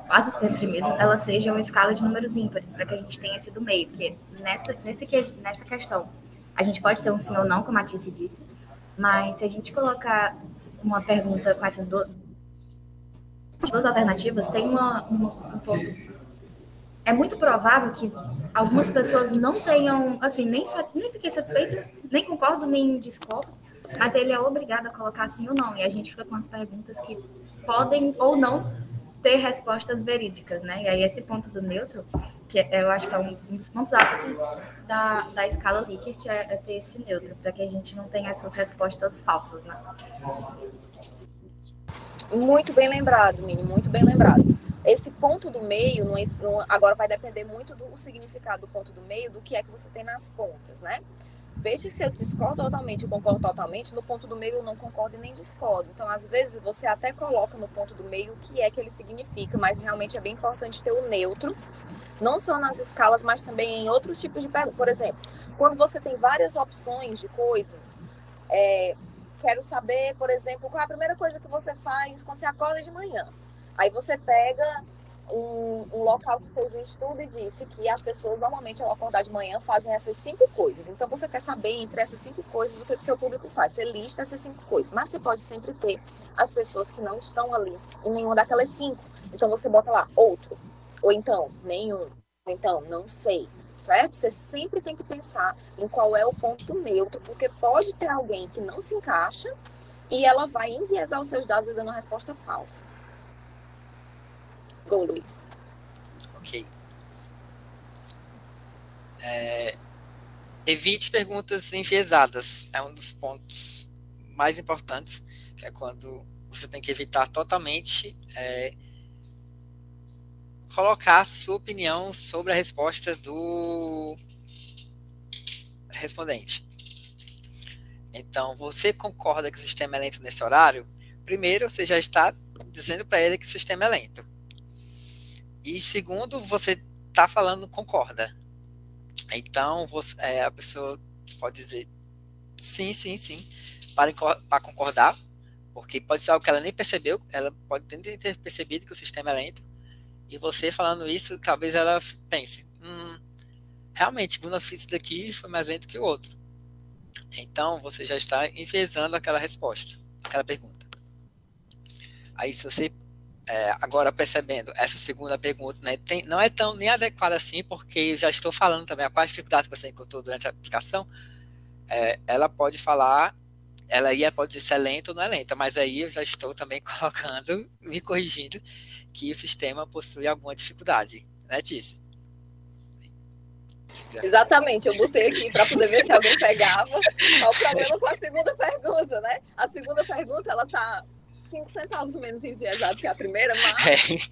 quase sempre mesmo, ela seja uma escala de números ímpares, para que a gente tenha esse do meio, porque nessa questão, a gente pode ter um sim ou não, como a Tice disse, mas se a gente colocar uma pergunta com essas duas alternativas, tem um ponto. É muito provável que algumas pessoas não tenham, assim, nem fiquei satisfeita, nem concordo, nem discordo, mas ele é obrigado a colocar sim ou não, e a gente fica com as perguntas que podem ou não ter respostas verídicas, né? E aí esse ponto do neutro, que eu acho que é um dos pontos ápices da escala Likert, é ter esse neutro, para que a gente não tenha essas respostas falsas, né? Muito bem lembrado, Mini, muito bem lembrado. Esse ponto do meio, agora vai depender muito do significado do ponto do meio, do que é que você tem nas pontas, né? Veja se eu discordo totalmente ou concordo totalmente, no ponto do meio eu não concordo e nem discordo. Então, às vezes, você até coloca no ponto do meio o que é que ele significa, mas realmente é bem importante ter o neutro, não só nas escalas, mas também em outros tipos de perguntas. Por exemplo, quando você tem várias opções de coisas, quero saber, por exemplo, qual é a primeira coisa que você faz quando você acorda de manhã. Aí você pega um local que fez um estudo e disse que as pessoas normalmente ao acordar de manhã fazem essas 5 coisas. Então você quer saber entre essas 5 coisas o que o seu público faz. Você lista essas 5 coisas, mas você pode sempre ter as pessoas que não estão ali em nenhuma daquelas 5. Então você bota lá outro, ou então nenhum, ou então não sei, certo? Você sempre tem que pensar em qual é o ponto neutro, porque pode ter alguém que não se encaixa e ela vai enviesar os seus dados e dando uma resposta falsa. Go, Luiz. Ok. Evite perguntas enviesadas. É um dos pontos mais importantes, que é quando você tem que evitar totalmente colocar a sua opinião sobre a resposta do respondente. Então, você concorda que o sistema é lento nesse horário? Primeiro, você já está dizendo para ele que o sistema é lento. E segundo, você está falando concorda. Então, a pessoa pode dizer sim, sim, sim, para concordar, porque pode ser algo que ela nem percebeu, ela pode nem ter percebido que o sistema é lento, e você falando isso, talvez ela pense, realmente, quando eu fiz isso daqui, foi mais lento que o outro. Então, você já está enviesando aquela resposta, aquela pergunta. Aí, se você agora percebendo essa segunda pergunta, né, não é tão nem adequada assim, porque eu já estou falando também quais dificuldades que você encontrou durante a aplicação. Ela pode falar, pode dizer se é lenta ou não é lenta, mas aí eu já estou também colocando, me corrigindo, que o sistema possui alguma dificuldade, né, Tice? Exatamente, eu botei aqui para poder ver se alguém pegava. Qual o problema com a segunda pergunta, né? A segunda pergunta, ela tá 5 centavos menos enviesada que a primeira, mas...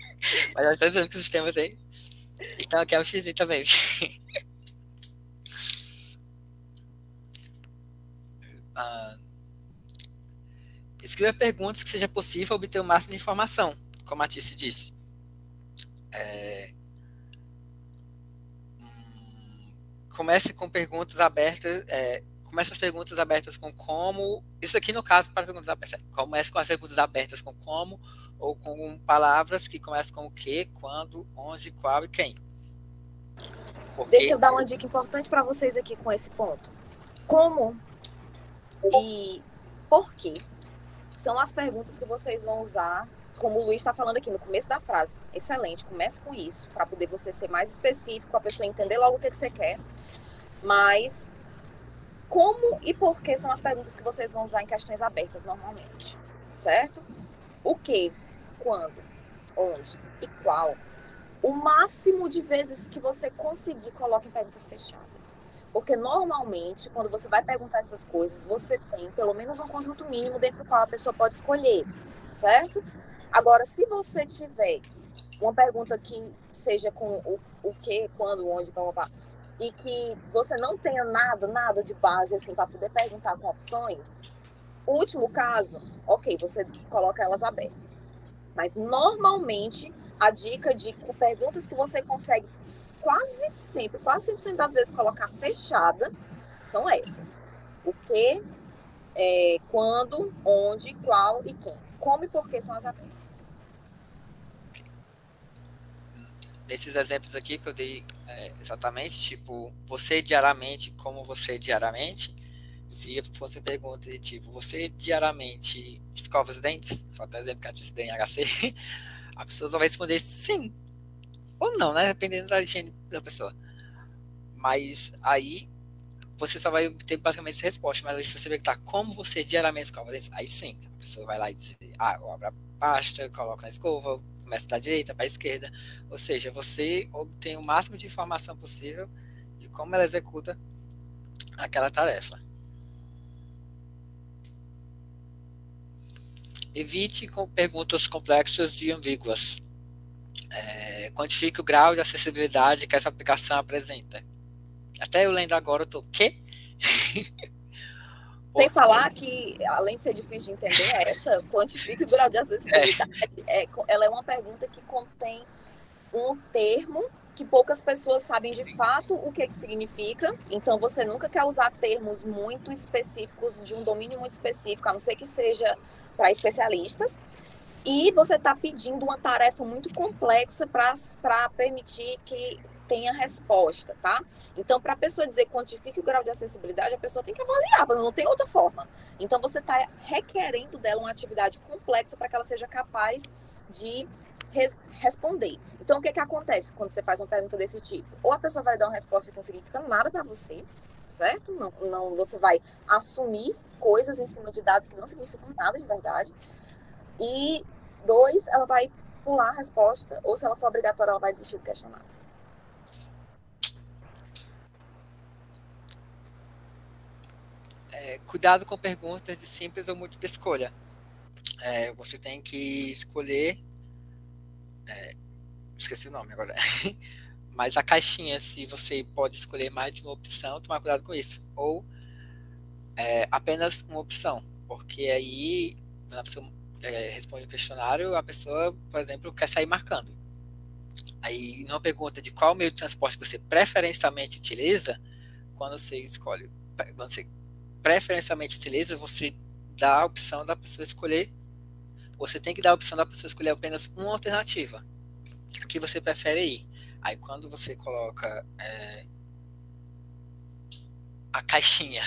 Mas eu estou dizendo que o sistema tem. Então aqui é o X também. Escreva perguntas que seja possível obter o máximo de informação, como a Tice disse. Comece com perguntas abertas. Comece as perguntas abertas com como. Isso aqui no caso para perguntas abertas. Comece com as perguntas abertas com como, ou com palavras que começam com o que, quando, onde, qual e quem. Deixa eu dar uma dica importante para vocês aqui com esse ponto. Como e por quê? São as perguntas que vocês vão usar, como o Luiz está falando aqui no começo da frase. Excelente, comece com isso, para poder você ser mais específico, a pessoa entender logo o que você quer. Mas como e por que são as perguntas que vocês vão usar em questões abertas normalmente, certo? O que, quando, onde e qual. O máximo de vezes que você conseguir, coloque em perguntas fechadas. Porque normalmente, quando você vai perguntar essas coisas, você tem pelo menos um conjunto mínimo dentro do qual a pessoa pode escolher, certo? Agora, se você tiver uma pergunta que seja com o que, quando, onde, blá, e que você não tenha nada de base assim para poder perguntar com opções, o último caso, ok, você coloca elas abertas. Mas normalmente a dica de perguntas que você consegue quase 100% das vezes colocar fechada são essas. O que, quando, onde, qual e quem. Como e por que são as abertas. Desses exemplos aqui que eu dei exatamente, tipo, você diariamente, como você diariamente, se fosse pergunta de tipo, você diariamente escova os dentes? Falta um exemplo que a disse em HC. A pessoa só vai responder sim ou não, né? Dependendo da higiene da pessoa. Mas aí você só vai ter basicamente essa resposta. Mas aí se você perguntar como você diariamente escova os dentes, aí sim, a pessoa vai lá e diz, eu abro a pasta, coloco na escova, começa da direita para a esquerda. Ou seja, você obtém o máximo de informação possível de como ela executa aquela tarefa. Evite com perguntas complexas e ambíguas. Quantifique o grau de acessibilidade que essa aplicação apresenta. Até eu lendo agora, eu tô, quê? Sem falar que, além de ser difícil de entender, essa quantifique o grau de acessibilidade. Ela é uma pergunta que contém um termo que poucas pessoas sabem de fato o que significa. Então, você nunca quer usar termos muito específicos, de um domínio muito específico, a não ser que seja para especialistas. E você está pedindo uma tarefa muito complexa para permitir que tenha resposta, tá? Então, para a pessoa dizer quantifique o grau de acessibilidade, a pessoa tem que avaliar, não tem outra forma. Então, você está requerendo dela uma atividade complexa para que ela seja capaz de responder. Então, o que acontece quando você faz uma pergunta desse tipo? Ou a pessoa vai dar uma resposta que não significa nada para você, certo? Não, você vai assumir coisas em cima de dados que não significam nada de verdade. E 2, ela vai pular a resposta, ou se ela for obrigatória, ela vai desistir do questionário. Cuidado com perguntas de simples ou múltipla escolha. Você tem que escolher... esqueci o nome agora. Mas a caixinha, se você pode escolher mais de uma opção, tomar cuidado com isso. Ou apenas uma opção. Porque aí, quando a pessoa responde o questionário, a pessoa, por exemplo, quer sair marcando. Aí, numa pergunta de qual meio de transporte você preferencialmente utiliza, quando você preferencialmente utiliza, você dá a opção da pessoa escolher, você tem que dar a opção da pessoa escolher apenas uma alternativa. O que você prefere ir? Aí, quando você coloca a caixinha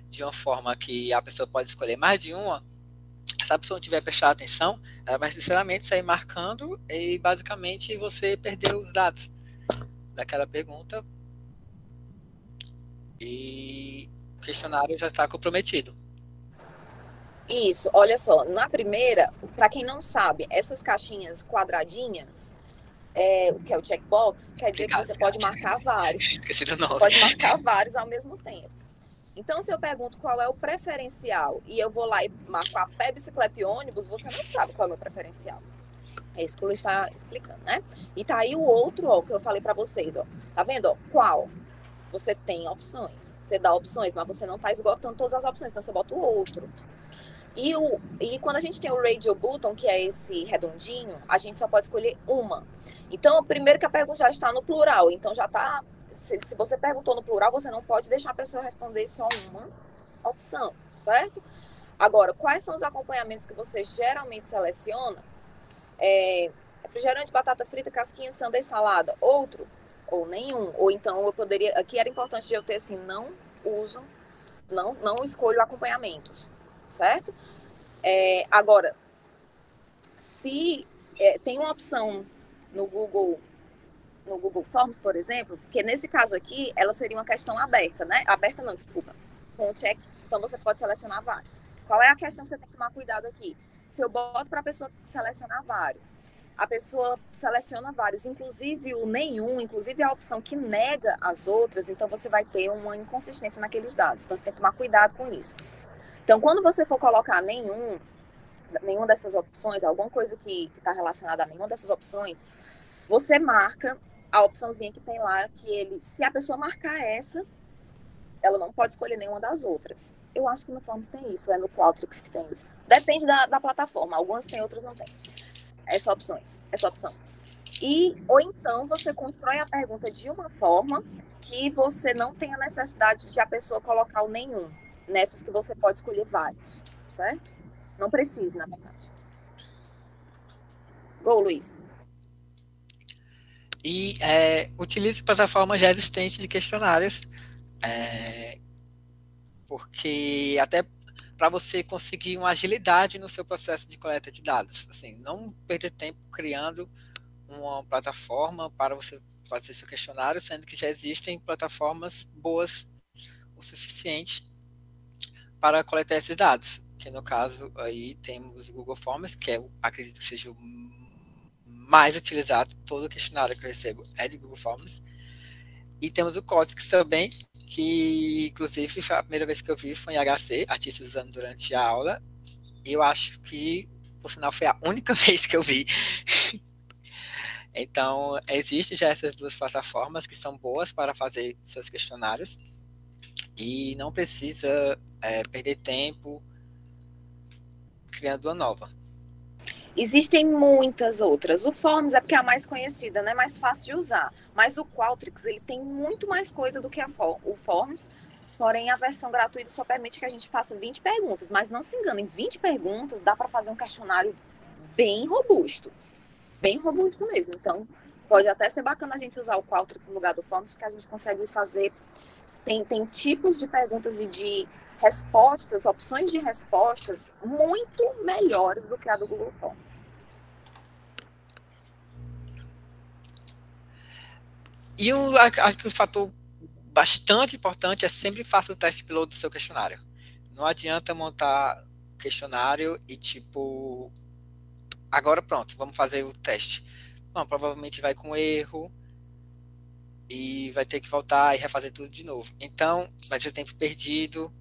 de uma forma que a pessoa pode escolher mais de uma, se a pessoa não tiver prestado atenção, ela vai sinceramente sair marcando e basicamente você perdeu os dados daquela pergunta e o questionário já está comprometido. Isso, olha só, na primeira, para quem não sabe, essas caixinhas quadradinhas, que é o checkbox, quer dizer que você pode marcar vários. Esqueci do nome. Pode marcar vários ao mesmo tempo. Então, se eu pergunto qual é o preferencial e eu vou lá e marco a pé, bicicleta e ônibus, você não sabe qual é o meu preferencial. É isso que o Luiz está explicando, né? E tá aí o outro, que eu falei para vocês, Tá vendo, qual? Você tem opções. Você dá opções, mas você não está esgotando todas as opções, então você bota o outro. E quando a gente tem o radio button, que é esse redondinho, a gente só pode escolher uma. Então, primeiro que a pergunta já está no plural, então já está... Se você perguntou no plural, você não pode deixar a pessoa responder só uma opção, certo? Agora, quais são os acompanhamentos que você geralmente seleciona? Refrigerante, batata frita, casquinha, sanduíche, salada. Outro, ou nenhum. Ou então eu poderia, aqui era importante de eu ter assim, não escolho acompanhamentos, certo? Agora, se tem uma opção no Google Forms, por exemplo, porque nesse caso aqui, ela seria uma questão aberta, né? Aberta não, desculpa. Com o check, então você pode selecionar vários. Qual é a questão que você tem que tomar cuidado aqui? Se eu boto para a pessoa selecionar vários, a pessoa seleciona vários, inclusive o nenhum, inclusive a opção que nega as outras, então você vai ter uma inconsistência naqueles dados. Então você tem que tomar cuidado com isso. Então, quando você for colocar nenhuma dessas opções, alguma coisa que está relacionada a nenhuma dessas opções, você marca a opçãozinha que tem lá, que se a pessoa marcar essa, ela não pode escolher nenhuma das outras. Eu acho que no Forms tem isso, no Qualtrics que tem isso. Depende da plataforma, algumas tem, outras não tem. Essa opção. Ou então você constrói a pergunta de uma forma que você não tenha necessidade de a pessoa colocar o nenhum, nessas que você pode escolher vários, certo? Não precisa, na verdade. Go, Luiz. E utilize plataformas já existentes de questionários, porque até para você conseguir uma agilidade no seu processo de coleta de dados. Assim, não perder tempo criando uma plataforma para você fazer seu questionário, sendo que já existem plataformas boas o suficiente para coletar esses dados. Que no caso aí temos o Google Forms, que acredito que seja o mais utilizado. Todo questionário que eu recebo é de Google Forms. E temos o Qualtrics também, que inclusive foi a primeira vez que eu vi foi em HC, artistas usando durante a aula, e eu acho que, por sinal, foi a única vez que eu vi. Então, existem já essas duas plataformas que são boas para fazer seus questionários, e não precisa perder tempo criando uma nova. Existem muitas outras. O Forms é porque é a mais conhecida, né? Mais fácil de usar. Mas o Qualtrics, ele tem muito mais coisa do que o Forms. Porém, a versão gratuita só permite que a gente faça 20 perguntas. Mas não se engane, em 20 perguntas dá para fazer um questionário bem robusto. Bem robusto mesmo. Então, pode até ser bacana a gente usar o Qualtrics no lugar do Forms, porque a gente consegue fazer... Tem tipos de perguntas e de respostas, opções de respostas muito melhores do que a do Google Forms. E acho que o fator bastante importante é sempre faça o teste piloto do seu questionário. Não adianta montar questionário e tipo, agora pronto, vamos fazer o teste. Não, provavelmente vai com erro e vai ter que voltar e refazer tudo de novo. Então, vai ter tempo perdido,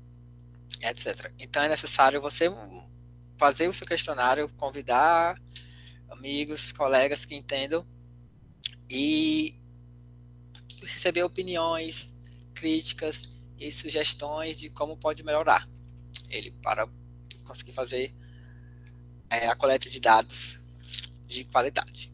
etc. Então, é necessário você fazer o seu questionário, convidar amigos, colegas que entendam e receber opiniões, críticas e sugestões de como pode melhorar ele para conseguir fazer a coleta de dados de qualidade.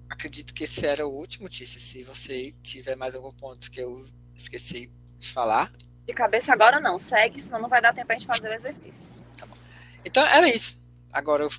Acredito que esse era o último, Tícia. Se você tiver mais algum ponto que eu esqueci de falar. De cabeça agora não, segue, senão não vai dar tempo a gente fazer o exercício. Tá bom. Então era isso. Agora eu